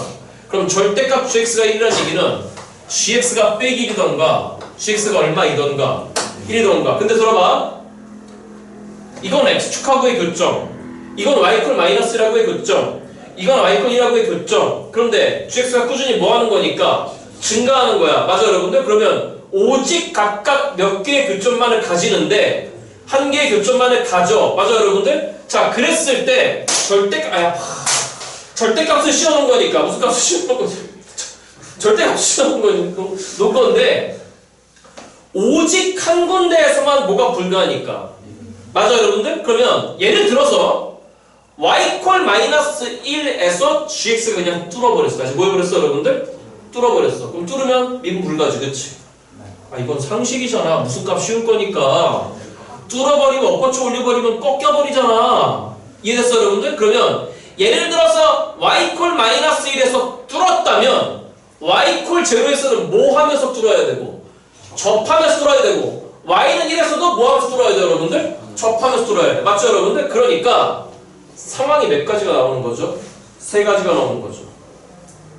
그럼 절대값 gx가 1이라는 얘기는 gx가 빼기 1이던가 gx가 얼마이던가 1이던가. 근데 들어봐. 이건 x축하고의 교점, 이건 y 마이너스라고의 교점, 이건 y 1이라고의 교점. 그런데 gx가 꾸준히 뭐 하는 거니까 증가하는 거야. 맞아 여러분들? 그러면 오직 각각 몇 개의 교점만을 가지는데 한 개의 교점만을 가져. 맞아 여러분들? 자 그랬을 때 절대값을 씌워놓은 거니까. 무슨 값을 씌워놓은 거지? 절대값을 씌워놓은 건데 오직 한 군데에서만 뭐가 불가하니까. 맞아 여러분들? 그러면 예를 들어서 y 마이너스 1에서 gx가 그냥 뚫어버렸어. 다시 뭐 해버렸어 여러분들? 뚫어버렸어. 그럼 뚫으면 미분 불가지. 그치? 아 이건 상식이잖아. 무슨 값 씌울 거니까. 뚫어버리면 엎어쳐 올려버리면 꺾여버리잖아. 이해됐어 여러분들? 그러면 예를 들어서 y 마이너스 1에서 뚫었다면 y 0에서는 뭐 하면서 뚫어야 되고 접하면서 뚫어야 되고 y는 1에서도 뭐 하면서 뚫어야 돼요 여러분들? 접하면서 뚫어야 돼. 맞죠 여러분들? 그러니까 상황이 몇 가지가 나오는 거죠? 3가지가 나오는 거죠.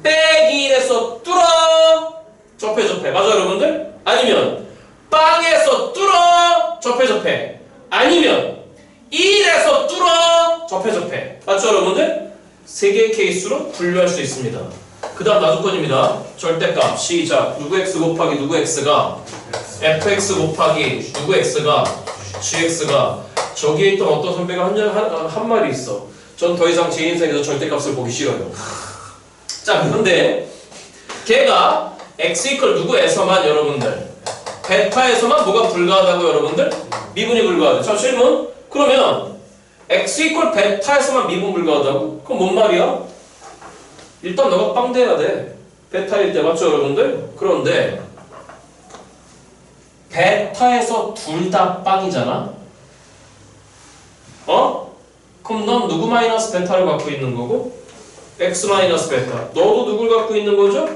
빼기 1에서 뚫어 접해. 맞아 여러분들? 아니면 빵에서 뚫어 접해. 아니면 1에서 뚫어 접해. 맞죠 여러분들? 3개의 케이스로 분류할 수 있습니다. 그 다음 나조건입니다. 절대값 시작. 누구 x 곱하기 누구 x가 fx 곱하기 누구 x가 gx가 저기에 있던 어떤 선배가 한 말이 있어. 전 더 이상 제 인생에서 절대값을 보기 싫어요. 자 그런데 걔가 x 누구에서만 여러분들 베타에서만 뭐가 불가하다고 여러분들? 미분이 불가하다. 자 질문. 그러면 x 베타에서만 미분 불가하다고? 그럼 뭔 말이야? 일단 너가 빵 돼야 돼. 베타일 때. 맞죠 여러분들? 그런데 베타에서 둘 다 빵이잖아? 그럼 넌 누구 마이너스 베타를 갖고 있는 거고? x 마이너스 베타. 너도 누굴 갖고 있는 거죠?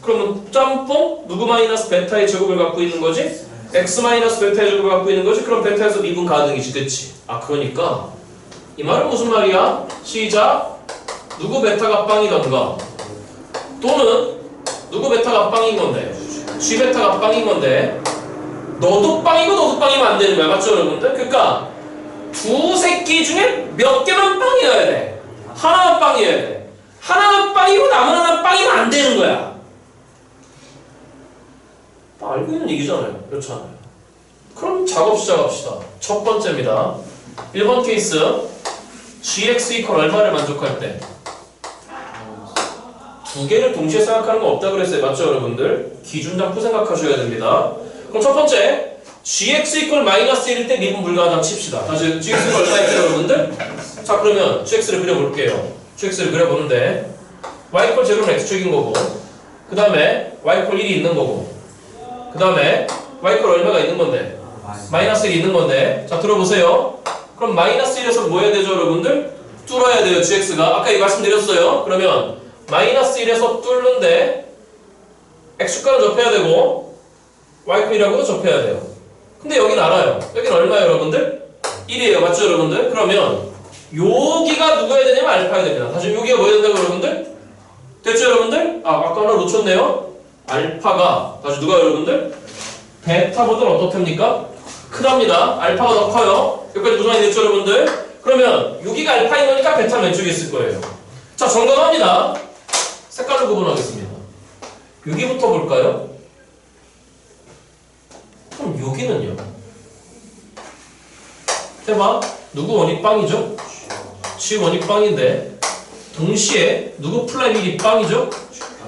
그러면 짬뽕? 누구 마이너스 베타의 제곱을 갖고 있는 거지? x 마이너스 베타의 제곱을 갖고 있는 거지? 그럼 베타에서 미분 가능이지. 그치? 아 그러니까 이 말은 무슨 말이야? 시작. 누구 베타가 빵이던가 또는 누구 베타가 빵인 건데 g 베타가 빵인 건데 너도 빵이고 너도 빵이면 안 되는 거야. 맞죠, 여러분들? 그러니까 두 새끼 중에 몇 개만 빵이어야 돼. 하나만 빵이어야 돼. 하나만 빵이고 남은 하나는 빵이면 안 되는 거야. 알고 있는 얘기잖아요. 그렇잖아요. 그럼 작업 시작합시다. 첫 번째입니다. 1번 케이스 gx 이퀄 얼마를 만족할 때 두 개를 동시에 생각하는 거 없다 그랬어요. 맞죠, 여러분들? 기준 잡고 생각하셔야 됩니다. 그럼 첫 번째 gx 이퀄 마이너스 1일 때 미분 불가하다 칩시다. 다시 gx가 얼마일까요, 여러분들? 자, 그러면 gx를 그려볼게요. gx를 그려보는데 y 이퀄 제로는 x축인 거고 그 다음에 y 이퀄 1이 있는 거고 그 다음에 y 이퀄 얼마가 있는 건데? 마이너스 1이 있는 건데 자, 들어보세요. 그럼 마이너스 1에서 뭐 해야 되죠, 여러분들? 뚫어야 돼요, gx가. 아까 이 말씀드렸어요. 그러면 마이너스 1에서 뚫는데 x축과는 접해야 되고 y이라고도 접해야 돼요. 근데 여긴 알아요. 여긴 얼마예요, 여러분들? 1이에요. 맞죠, 여러분들? 그러면 여기가 누가 해야 되냐면 알파야 됩니다. 다시 여기가 뭐 해야 된다고, 여러분들? 됐죠, 여러분들? 아까 하나 놓쳤네요. 알파가 다시 누가 여러분들? 베타보다는 어떻습니까? 크답니다. 알파가 더 커요. 여기까지 무슨 말이 됐죠, 여러분들? 그러면 여기가 알파인 거니까 베타는 왼쪽에 있을 거예요. 자, 정답합니다. 색깔로 구분하겠습니다. 여기부터 볼까요? 그럼 여기는요? 해봐. 누구 원이 빵이죠? G 원이 빵인데 동시에 누구 프라임 1이 빵이죠?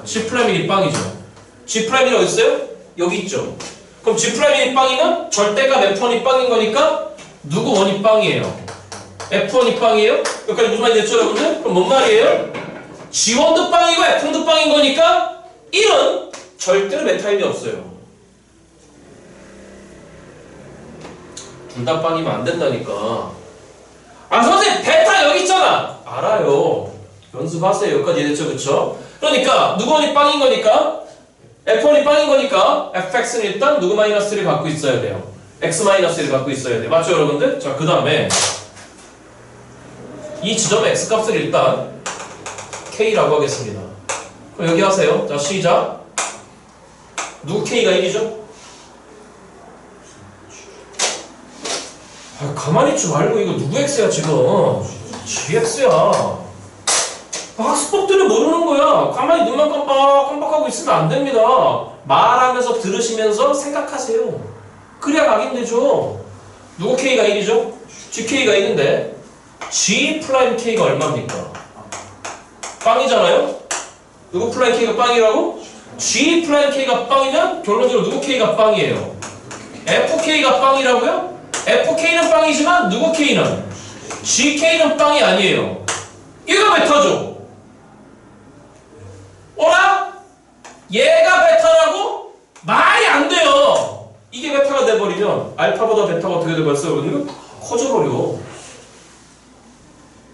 G 프라임 1이 빵이죠. G 프라임 1이 어디 있어요? 여기 있죠. 그럼 G 프라임 1이 빵이면 절대가 F1이 빵인 거니까 누구 원이 빵이에요? F1이 빵이에요? 여기까지 무슨 말이 됐죠, 여러분들? 그럼 뭔 말이에요? G1도 빵이고 F1도 빵인 거니까 1은 절대로 메타임이 없어요. 둘 다 빵이면 안 된다니까. 아, 선생님 베타 여기 있잖아. 알아요. 연습하세요. 여기까지 이해됐죠, 그쵸? 그러니까 누구 원이 빵인 거니까 F1이 빵인 거니까 fx는 일단 누구 마이너스를 갖고 있어야 돼요. x 마이너스를 갖고 있어야 돼요. 맞죠, 여러분들? 자, 그 다음에 이 지점의 x값을 일단 k라고 하겠습니다. 그럼 여기 하세요. 자, 시작. 누구 k가 1이죠? 아, 가만히 있지 말고 이거 누구 x야 지금? gx야. 학습법들을 모르는 거야. 가만히 눈만 깜빡깜빡하고 있으면 안 됩니다. 말하면서 들으시면서 생각하세요. 그래야 각인되죠. 누구 k가 1이죠? gk가 1인데 g 프라임 k가 얼마입니까? 빵이잖아요? 누구 프라임 k가 빵이라고? g 프라임 k가 빵이면 결론적으로 누구 k가 빵이에요? fk가 빵이라고요? fk는 빵이지만 누구 k는? gk는 빵이 아니에요. 얘가 베타죠? 어라? 얘가 베타라고? 말이 안 돼요. 이게 베타가 돼버리면 알파보다 베타가 어떻게 돼버렸어요? 그러면 커져버려.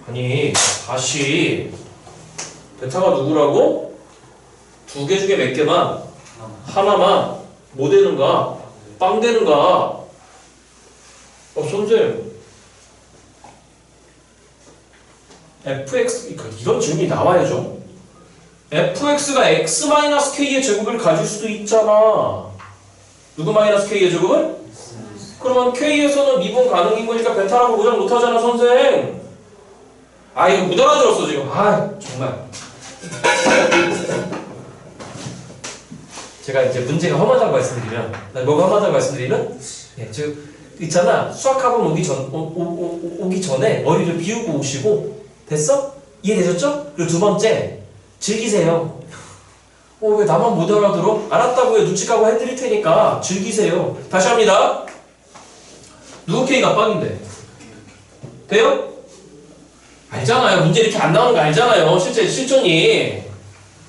아니, 다시 베타가 누구라고? 두 개 중에 몇 개만? 하나만 뭐 되는가? 빵 되는가? 선생님 fx, 이런 질문이 나와야죠. fx가 x-k의 제곱을 가질 수도 있잖아. 누구 마이너스 k의 제곱을? 그러면 k에서는 미분 가능인 거니까 베타라고 보장 못하잖아, 선생. 아, 이거 못 알아들었어 지금. 아, 정말. 제가 이제 문제가 험하다고 말씀드리면, 뭐가 험하다고 말씀드리면, 예, 있잖아, 수학학원 오기 전에 머리를 비우고 오시고, 됐어? 이해되셨죠? 그리고 두 번째, 즐기세요. 왜 나만 못 알아들어? 알았다고요. 눈치 까고 해드릴 테니까 즐기세요. 다시 합니다. 누구 K가 빵인데? 돼요? 알잖아요. 문제 이렇게 안 나오는 거 알잖아요. 실제 실전이.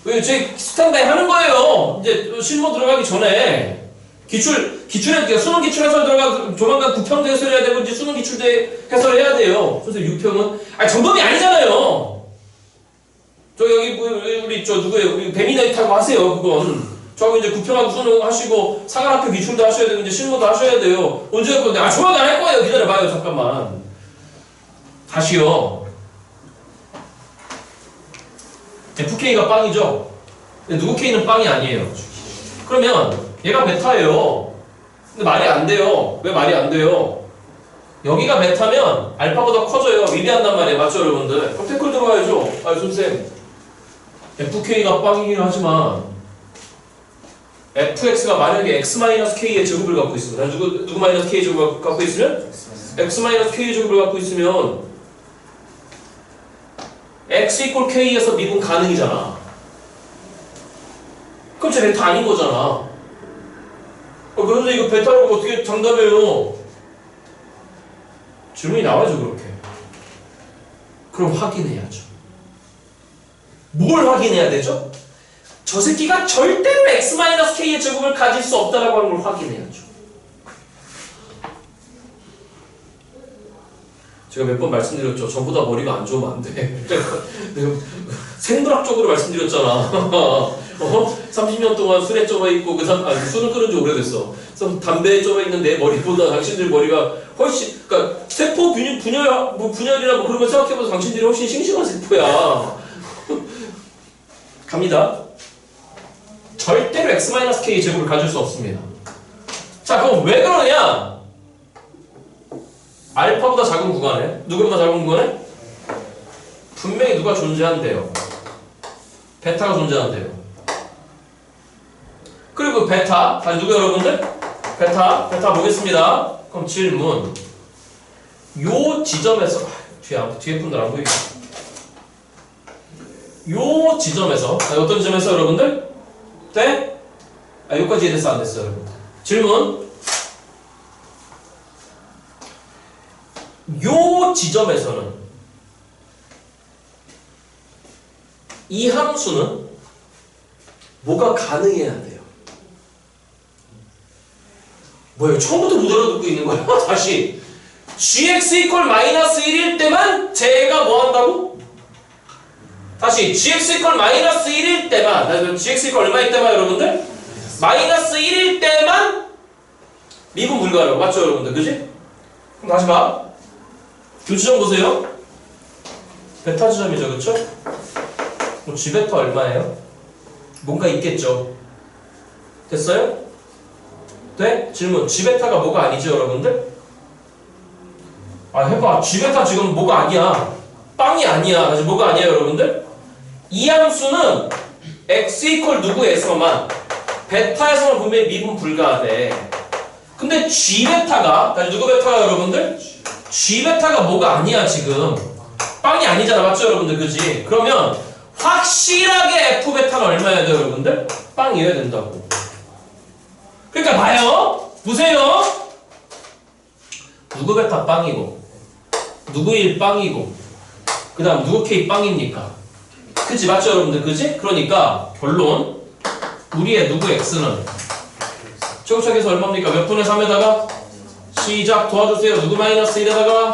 왜 저희 스탠바이 하는 거예요. 이제 실무 들어가기 전에. 기출에 수능 기출 해설 들어가 조만간 9평도 해설해야 되고 이제 수능 기출대 해설해야 돼요. 선생님 6평은 아니 정범이 아니잖아요. 저 여기 우리 저 누구예요? 우리 배미나이트하고 하세요. 그건 저하고 이제 9평하고 수능 하시고 사관학교 기출도 하셔야 되고 이제 실무도 하셔야 돼요. 언제 할 건데? 조만간 할 거예요. 기다려봐요. 잠깐만. 다시요. FK가 빵이죠. 근데 누구 K는 빵이 아니에요. 그러면 얘가 베타예요. 근데 말이 안 돼요. 왜 말이 안 돼요? 여기가 베타면 알파보다 커져요. 미비한단 말이에요. 맞죠, 여러분들? 그럼 태클 들어와야죠. 아, 선생님. FK가 빵이긴 하지만 FX가 만약에 X-K의 제곱을 갖고 있으면 누구 마이너스 K 제곱을 갖고 있으면? X-K 제곱을 갖고 있으면 X 이퀄 K에서 미분 가능이잖아. 그럼 쟤 베타 아닌 거잖아. 그런데 이거 베타라고 어떻게 장담해요? 질문이 나와야죠, 그렇게. 그럼 확인해야죠. 뭘 확인해야 되죠? 저 새끼가 절대로 X-K의 제곱을 가질 수 없다라고 하는 걸 확인해야죠. 제가 몇 번 말씀드렸죠. 저보다 머리가 안 좋으면 안 돼. 내가 생물학적으로 말씀드렸잖아. 30년 동안 술에 쪄어 있고 술을 끊은 지 오래됐어. 그래서 담배에 쪄어 있는 내 머리보다 당신들 머리가 훨씬, 그러니까 세포 분열이나 뭐 그런 거 생각해봐서 당신들이 훨씬 싱싱한 세포야. 갑니다. 절대로 X-K 제곱을 가질 수 없습니다. 자, 그럼 왜 그러냐? 알파보다 작은 구간에, 누구보다 작은 구간에? 분명히 누가 존재한대요. 베타가 존재한대요. 그리고 베타, 다시 누구 여러분들? 베타 보겠습니다. 그럼 질문. 요 지점에서, 뒤에 분들 안 보이죠? 요 지점에서, 어떤 지점에서 여러분들? 네? 여기까지 이해됐어, 안 됐어요, 여러분? 질문. 요 지점에서는 이 함수는 뭐가 가능해야 돼요? 뭐예요? 처음부터 못 알아듣고 있는 거야? 다시. gx 이퀄 마이너스 1일 때만 제가 뭐 한다고? 다시 gx 이퀄 마이너스 1일 때만, gx 이퀄 얼마일 때만 여러분들? 마이너스 1일 때만 미분 불가하라고. 맞죠 여러분들? 그지? 그럼 다시 봐. 요 지점 보세요. 베타 지점이죠, 그쵸? 뭐 g베타 얼마예요? 뭔가 있겠죠. 됐어요? 네? 질문. g베타가 뭐가 아니죠, 여러분들? 해봐. g베타 지금 뭐가 아니야. 빵이 아니야. 다시 뭐가 아니야, 여러분들? 이 함수는 x 이퀄 누구에서만 베타에서만 분명히 미분 불가하대. 근데 g베타가, 다시 누구 베타가 여러분들? g베타가 뭐가 아니야, 지금. 빵이 아니잖아, 맞죠, 여러분들? 그지? 그러면 확실하게 f베타는 얼마여야 돼요, 여러분들? 빵이어야 된다고. 그러니까 봐요. 보세요. 누구 베타 빵이고, 누구 1 빵이고, 그 다음 누구 k 빵입니까? 그치, 맞죠, 여러분들? 그지? 그러니까 결론. 우리의 누구 x는 제곱차에서 얼마입니까? 몇 분의 3에다가 시작 도와주세요. 누구 마이너스 1에다가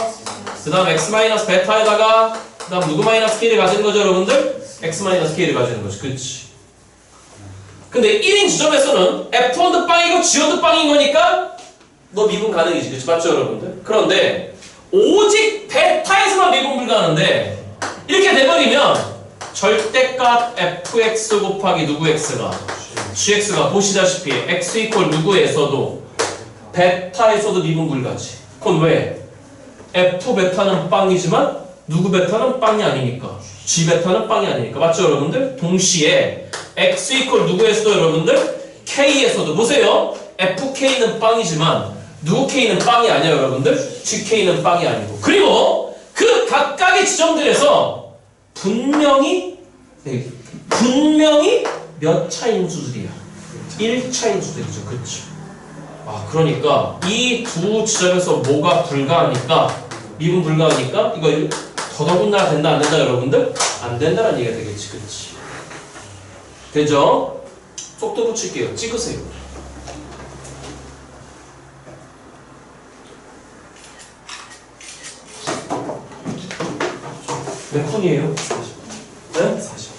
그 다음 x 마이너스 베타에다가 그 다음 누구 마이너스 k를 가지는 거죠, 여러분들? x 마이너스 k를 가지는 거지. 그치? 근데 1인 지점에서는 f1도 빵이고 g1도 빵인 거니까 너 미분 가능이지. 그치? 맞죠, 여러분들? 그런데 오직 베타에서만 미분 불가하는데 이렇게 돼버리면 절대값 fx 곱하기 누구 x가 gx가 보시다시피 x 이퀄 누구에서도 베타에서도 미분 불가지. 그건 왜? f 베타는 빵이지만 누구 베타는 빵이 아니니까. g 베타는 빵이 아니니까. 맞죠, 여러분들? 동시에 x 이퀄 누구에서도 여러분들 k에서도 보세요. fk는 빵이지만 누구 k는 빵이 아니야, 여러분들? gk는 빵이 아니고. 그리고 그 각각의 지점들에서 분명히 몇 차인 수들이야? 1차인 수들이죠. 그치? 그러니까 이 두 지점에서 뭐가 불가하니까, 미분 불가하니까 이거 더더군다나 된다 안 된다, 여러분들? 안 된다는 얘기가 되겠지. 그치? 되죠? 속도 붙일게요. 찍으세요. 몇 분이에요? 네? 40.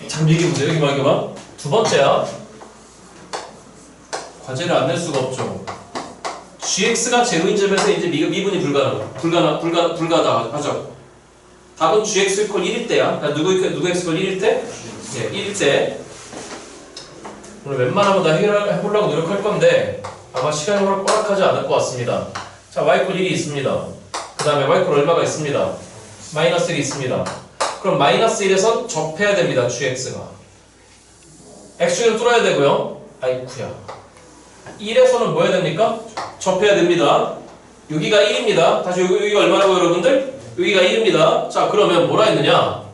참 얘기해보세요. 여기 말해봐. 두 번째야. 과제를 안 낼 수가 없죠. gx가 제로인 점에서 이제 미분이 불가하죠. 답은 gx 이퀄 1일 때야. 그러니까 누구 x 이퀄 1일 때? 네, 1일 때. 오늘 웬만하면 다 해보려고 노력할 건데 아마 시간이 허락하지 않을 것 같습니다. 자, y 이퀄 1이 있습니다. 그 다음에 y 이퀄 얼마가 있습니다. 마이너스 1이 있습니다. 그럼 마이너스 1에선 접해야 됩니다. gx가. x축에는 뚫어야 되고요. 아이쿠야. 1에서는 뭐 해야 됩니까? 접해야 됩니다. 여기가 1입니다. 다시 여기가 얼마라고 여러분들? 여기가 1입니다. 자, 그러면 뭐라 했느냐?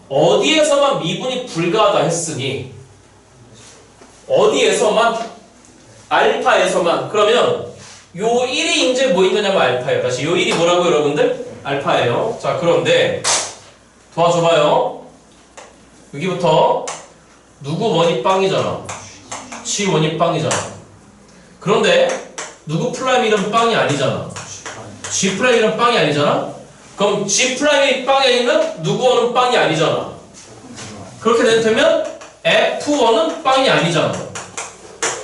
어디에서만 미분이 불가하다 했으니 어디에서만? 알파에서만. 그러면 요 1이 이제 뭐 있느냐면 알파예요. 다시 요 1이 뭐라고 여러분들? 알파예요. 자, 그런데 도와줘봐요. 여기부터 누구 원이 빵이잖아. G 원이 빵이잖아. 그런데 누구 프라임이는 빵이 아니잖아. G 프라임이는 빵이 아니잖아. 그럼 G 프라임이 빵이 아니면 누구 원은 빵이 아니잖아. 그렇게 되면 F1은 빵이 아니잖아.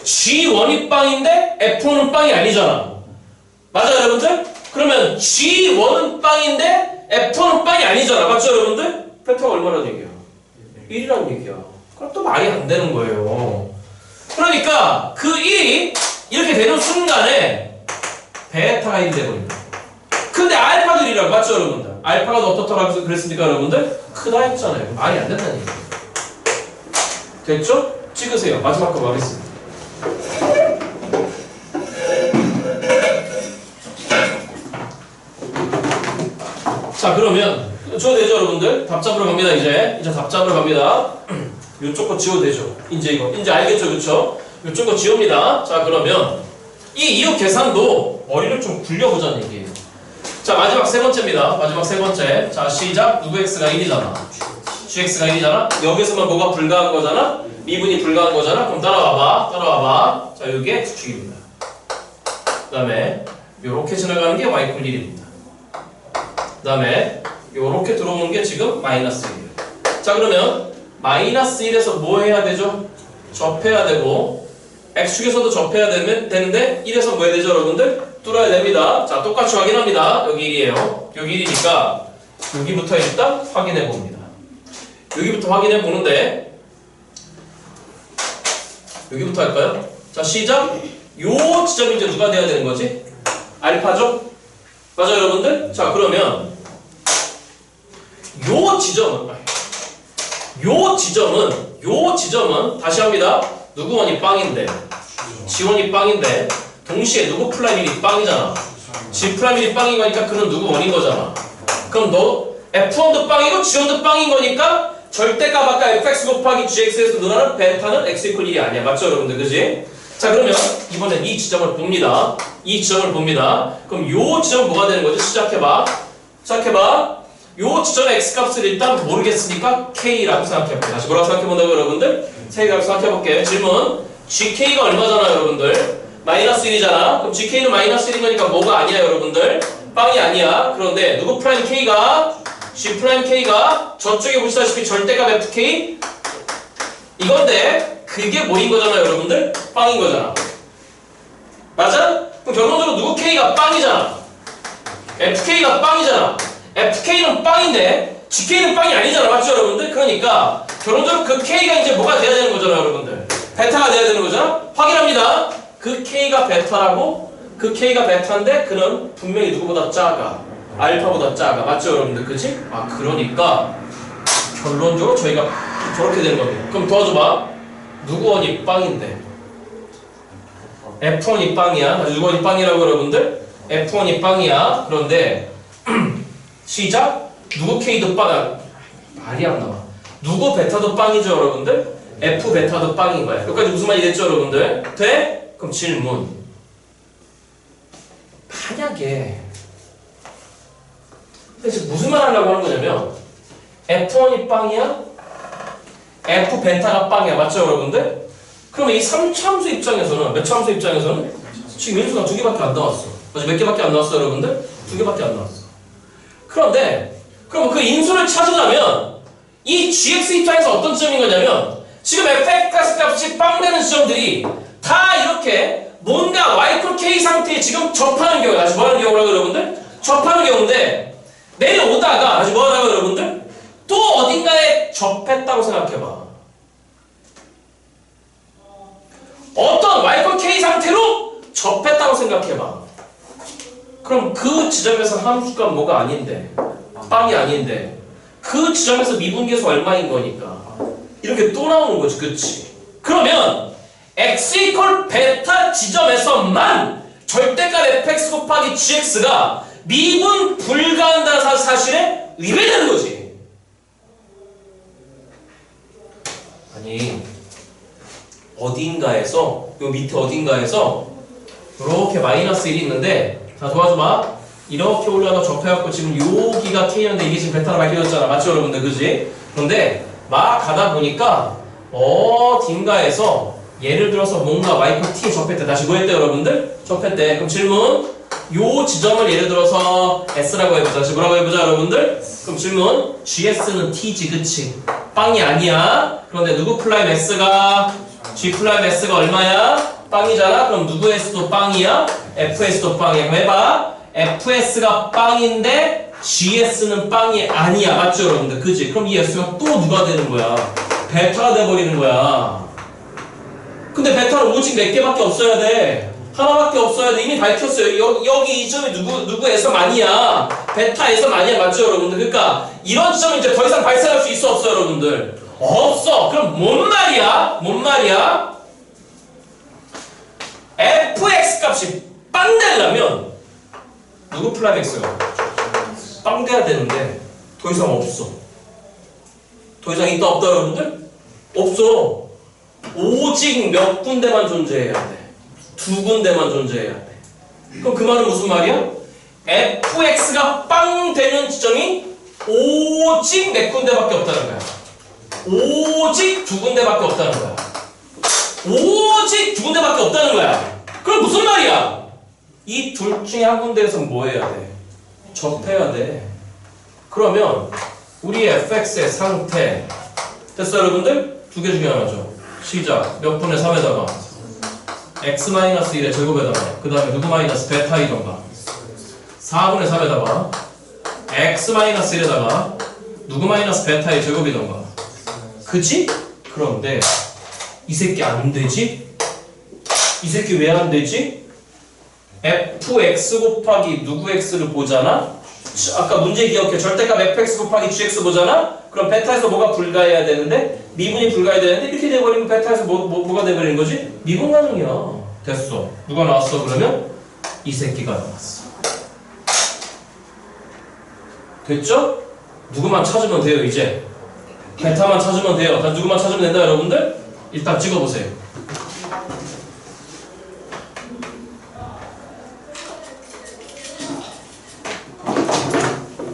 G1이 빵인데 F1은 빵이 아니잖아. 맞아요, 여러분들? 그러면 G1은 빵인데 F1은 빵이 아니잖아. 맞죠, 여러분들? 베타가 얼마라는 얘기야? 1이라는 얘기야. 그럼 또 말이 안 되는 거예요. 그러니까 그 1이 이렇게 되는 순간에 베타가 1이 돼버린다. 근데 알파도 1이라고. 맞죠, 여러분들? 알파가 어떻다고 그랬습니까, 여러분들? 크다 했잖아요. 말이 안 된다는 얘기예요. 됐죠? 찍으세요. 마지막 거 가겠습니다. 자, 그러면 지워도 되죠, 여러분들? 답 잡으러 갑니다. 이제 답 잡으러 갑니다. 요쪽 거 지워도 되죠. 이제 알겠죠, 그쵸? 요쪽 거 지웁니다. 자, 그러면 이 이유 계산도 머리를 좀 굴려보자는 얘기예요. 자, 마지막 세 번째입니다. 마지막 세 번째. 자, 시작. 누구 x가 1이잖아. gx가 1이잖아. 여기서만 뭐가 불가한 거잖아. 미분이 불가한 거잖아. 그럼 따라와봐. 자, 이게 x축입니다. 그 다음에 요렇게 지나가는 게 y 이퀄 1입니다. 그 다음에 요렇게 들어오는 게 지금 마이너스 1이에요. 자, 그러면 마이너스 1에서 뭐 해야 되죠? 접해야 되고 x축에서도 접해야 되는데 1에서 뭐 해야 되죠, 여러분들? 뚫어야 됩니다. 자, 똑같이 확인합니다. 여기 1이에요. 여기 1이니까 여기부터 일단 확인해 봅니다. 여기부터 확인해 보는데 여기부터 할까요? 자, 시작. 요 지점이 이제 누가 돼야 되는 거지? 알파죠? 맞아요, 여러분들? 자, 그러면 요 지점은 다시 합니다. 누구 원이 빵인데 G원이 빵인데 동시에 누구 프라임이 빵이잖아. G 프라임이 빵인 거니까 그는 누구 원인 거잖아. 그럼 너 F1도 빵이고 G1도 빵인 거니까 절대값 아까 fx 곱하기 gx에서 늘어나는 베타는 x 이퀄 1이 아니야. 맞죠, 여러분들? 그지? 자, 그러면 이번엔 이 지점을 봅니다. 그럼 요 지점은 뭐가 되는 거지? 시작해봐. 요 지점의 x값을 일단 모르겠으니까 k라고 생각해볼게요. 다시 뭐라고 생각해본다고, 여러분들? k라고 생각해볼게요. 질문. gk가 얼마잖아, 여러분들? 마이너스 1이잖아. 그럼 gk는 마이너스 1인 거니까 뭐가 아니야, 여러분들? 빵이 아니야. 그런데 누구 프라임 k가? G 프라임 k가 저쪽에 보시다시피 절대값 fk 이건데 그게 뭐인 거잖아요, 여러분들? 빵인 거잖아. 맞아? 그럼 결론적으로 누구 k가 빵이잖아. fk가 빵이잖아. fk는 빵인데 gk는 빵이 아니잖아. 맞죠, 여러분들? 그러니까 결론적으로 그 k가 이제 뭐가 돼야 되는 거잖아, 여러분들. 베타가 돼야 되는 거잖아. 확인합니다. 그 k가 베타라고. 그 k가 베타인데 그는 분명히 누구보다 작아. 알파보다 작아. 맞죠, 여러분들? 그치? 아, 그러니까 결론적으로 저희가 저렇게 되는 겁니다. 그럼 도와줘봐. 누구 원이 빵인데 F1이 빵이야. 누구 원이 빵이라고, 여러분들? F1이 빵이야. 그런데 시작. 누구 K도 빵이야. 말이 안 나와. 누구 베타도 빵이죠, 여러분들? F 베타도 빵인 거야. 여기까지 무슨 말이 됐죠, 여러분들? 돼? 그럼 질문. 만약에 지금 무슨 말 하려고 하는 거냐면 F1이 빵이야? F 베타가 빵이야. 맞죠, 여러분들? 그러면 이 3차함수 입장에서는 몇 차함수 입장에서는 지금 인수가 2개밖에 안 나왔어. 맞아, 몇 개밖에 안 나왔어, 여러분들? 2개밖에 안 나왔어. 그런데 그럼 그 인수를 찾으려면 이 gx 입장에서 어떤 지점인 거냐면 지금 fx 값이 빵 되는 지점들이 다 이렇게 뭔가 y = k 상태에 지금 접하는 경우, 다시 뭐 하는 경우라고 여러분들? 접하는 경우인데 내려오다가 다시 뭐 하다가 여러분들? 또 어딘가에 접했다고 생각해봐. 어떤 y = k 상태로 접했다고 생각해봐. 그럼 그 지점에서 함수가 뭐가 아닌데, 빵이 아닌데, 그 지점에서 미분계수 얼마인 거니까 이렇게 또 나오는 거지, 그치? 그러면 x = 베타 지점에서만 절대값 fx 곱하기 gx가 미분 불가한다는 사실에 위배되는 거지. 아니, 어딘가에서, 요 밑에 어딘가에서 이렇게 -1이 있는데, 자 도와줘봐. 이렇게 올라가 접해갖고 지금 여기가 k였는데 이게 지금 베타로 밝혀졌잖아. 맞죠 여러분들? 그지? 그런데 막 가다 보니까 어딘가에서 예를 들어서 뭔가 y = t에 접했대. 다시 뭐 했대 여러분들? 접했대. 그럼 질문, 요 지점을 예를 들어서 s라고 해보자. 다시 뭐라고 해보자 여러분들? 그럼 질문, gs는 t지 그치? 빵이 아니야. 그런데 누구 플라임 s가, g 플라임 s가 얼마야? 빵이잖아. 그럼 누구 s도 빵이야? fs도 빵이야. 그럼 해봐. fs가 빵인데 gs는 빵이 아니야. 맞죠 여러분들? 그지? 그럼 이 s가 또 누가 되는 거야? 베타가 돼버리는 거야. 근데 베타는 오직 몇 개밖에 없어야 돼. 하나밖에 없어야 돼. 이미 밝혔어요. 여기 이 점이 누구 S 아니야. 베타 S 아니야. 맞죠 여러분들? 그러니까 이런 지점은 이제 더 이상 발생할 수 있어 없어 여러분들? 없어. 그럼 뭔 말이야? 뭔 말이야? fx 값이 빵 되려면 누구 플라임 x가 빵 돼야 되는데 더 이상 없어. 더 이상 있다 없다 여러분들? 없어. 오직 몇 군데만 존재해야 돼. 두 군데만 존재해야 돼. 그럼 그 말은 무슨 말이야? fx가 빵 되는 지점이 오직 몇 군데밖에 없다는 거야. 오직 두 군데밖에 없다는 거야. 오직 두 군데밖에 없다는 거야. 그럼 무슨 말이야? 이 둘 중에 한 군데에서 뭐 해야 돼? 접해야 돼. 그러면 우리 fx의 상태 됐어 여러분들? 두 개 중에 하나죠. 시작. 몇 분의 3에다가 x-1의 제곱에다가 그 다음에 누구 마이너스 베타이던가 4분의 3에다가 x-1에다가 누구 마이너스 베타의 제곱이던가. 그치? 그런데 이 새끼 안 되지? 이 새끼 왜 안 되지? fx 곱하기 누구 x를 보잖아? 아까 문제 기억해. 절대값 fx 곱하기 gx 보잖아? 그럼 베타에서 뭐가 불가해야 되는데? 미분이 불가해야 되는데 이렇게 돼버리면 베타에서 뭐가 돼버리는 거지? 미분 가능이야. 됐어. 누가 나왔어 그러면? 이 새끼가 나왔어. 됐죠? 누구만 찾으면 돼요 이제. 베타만 찾으면 돼요. 다 누구만 찾으면 된다 여러분들? 일단 찍어보세요.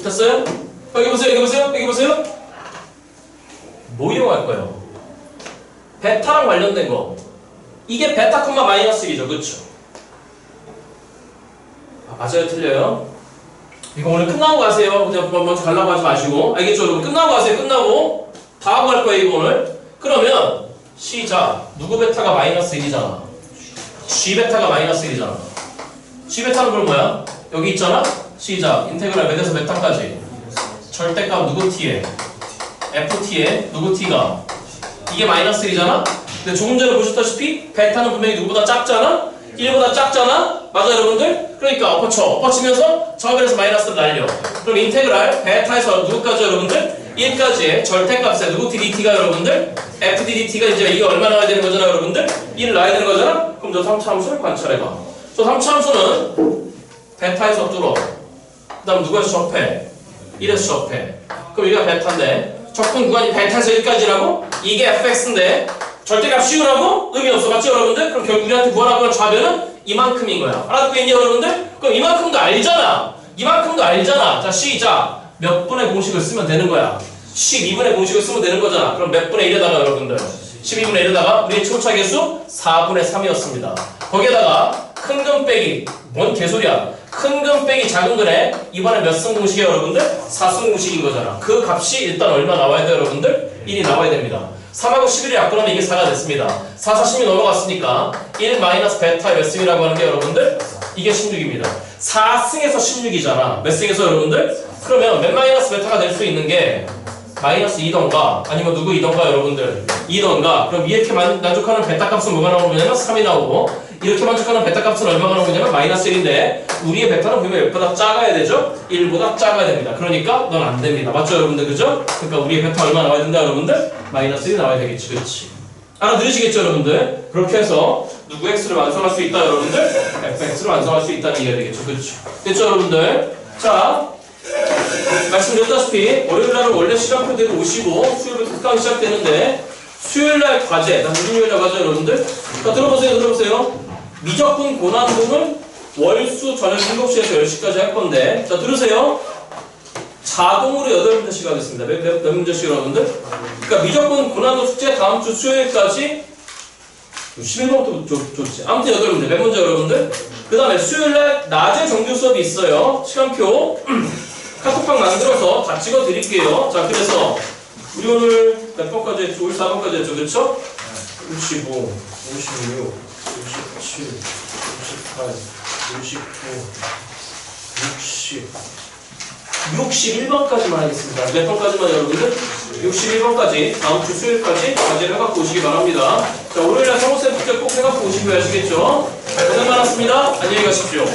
됐어요? 여기 보세요, 여기 보세요, 여기 보세요. 뭐 이용할 거예요? 베타랑 관련된 거. 이게 베타 콤마 마이너스 1이죠, 그쵸? 맞아요, 틀려요? 이거 오늘 끝나고 가세요. 먼저 가려고 하지 마시고. 알겠죠, 여러분? 끝나고 가세요, 끝나고. 다 하고 갈 거예요, 이거 오늘. 그러면, 시작. 누구 베타가 마이너스 1이잖아. G 베타가 마이너스 1이잖아. G 베타는 그럼 뭐야? 여기 있잖아? 시작. 인테그랄 몇에서 베타까지. 절대값 누구 t에? ft에 누구 t가? 이게 마이너스 1이잖아? 근데 조금 전에 보셨다시피 베타는 분명히 누구보다 작잖아? 1보다 작잖아? 맞아 여러분들? 그러니까 엎어치면서 저변에서 마이너스를 날려. 그럼 인테그랄 베타에서 누구까지 여러분들? 1까지의 절대값에 누구 t dt가 여러분들? f ddt가 이제 이게 얼마 나와야 되는 거잖아 여러분들? 1을 나와야 되는 거잖아? 그럼 저 3차 함수를 관찰해봐. 저 3차 함수는 베타에서 뚫어. 그 다음 누구에서 접해? 1에서 접해. 그럼 여기가 베타인데 접근 구간이 베타에서 1까지라고? 이게 fx인데 절대값 씌우라고? 의미 없어. 맞죠 여러분들? 그럼 결국 우리한테 구하라고 하는 좌변은 이만큼인 거야. 알아듣고 있니 여러분들? 그럼 이만큼도 알잖아. 이만큼도 알잖아. 자 시작. 몇 분의 공식을 쓰면 되는 거야. 12분의 공식을 쓰면 되는 거잖아. 그럼 몇 분의 1에다가 여러분들 12분의 1에다가 우리의 초차 개수 4분의 3이었습니다. 거기에다가 큰 근 빼기 뭔 개소리야. 큰 근 빼기 작은 근에 이번에 몇 승 공식이에요 여러분들? 4승 공식인 거잖아. 그 값이 일단 얼마 나와야 돼요 여러분들? 1이 나와야 됩니다. 3하고 11이 약분하면 이게 4가 됐습니다. 4, 4, 10이 넘어갔으니까 1 마이너스 베타 몇 승이라고 하는 게 여러분들 이게 16입니다. 4승에서 16이잖아. 몇 승에서 여러분들? 그러면 몇 마이너스 베타가 될 수 있는 게 마이너스 2던가 아니면 누구 2던가 여러분들 2던가. 그럼 이렇게 만족하는 베타 값은 뭐가 나오냐면 3이 나오고 이렇게 만족하는 베타 값은 얼마가 나오냐면 마이너스 1인데 우리의 베타는 보면 1보다 작아야 되죠? 1보다 작아야 됩니다. 그러니까 넌 안 됩니다. 맞죠 여러분들? 그죠? 그러니까 우리의 베타 얼마 나와야 된다 여러분들? 마이너스 1이 나와야 되겠지. 그렇지? 알아들으시겠죠 여러분들? 그렇게 해서 누구 x를 완성할 수 있다 여러분들? fx를 완성할 수 있다는 얘기가 되겠죠. 그렇죠? 됐죠 여러분들? 자 말씀드렸다시피 월요일날은 원래 시간표대로 오시고 수요일부터 특강이 시작되는데 수요일날 과제, 나 무슨 요일날 과제 여러분들? 자 들어보세요. 미적분 고난도는 월수 저녁 7시에서 10시까지 할 건데 자 들으세요. 자동으로 8문제씩 하겠습니다. 몇 문제씩 여러분들? 그러니까 미적분 고난도 숙제 다음 주 수요일까지 11번부터 좋지. 아무튼 8문제. 몇 문제 여러분들? 그 다음에 수요일날 낮에 정규 수업이 있어요. 시간표 카톡방 만들어서 다 찍어 드릴게요. 자 그래서 우리 오늘 몇 번까지 했죠? 54번까지 했죠. 그렇죠? 55, 56, 57, 58, 69, 60, 61번까지만 하겠습니다. 몇 번까지만 여러분들? 61번까지 다음 주 수요일까지 과제를 해갖고 오시기 바랍니다. 자 월요일날 성우쌤 숙제 꼭 해갖고 오시고 하시겠죠? 고생 많았습니다. 안녕히 가십시오.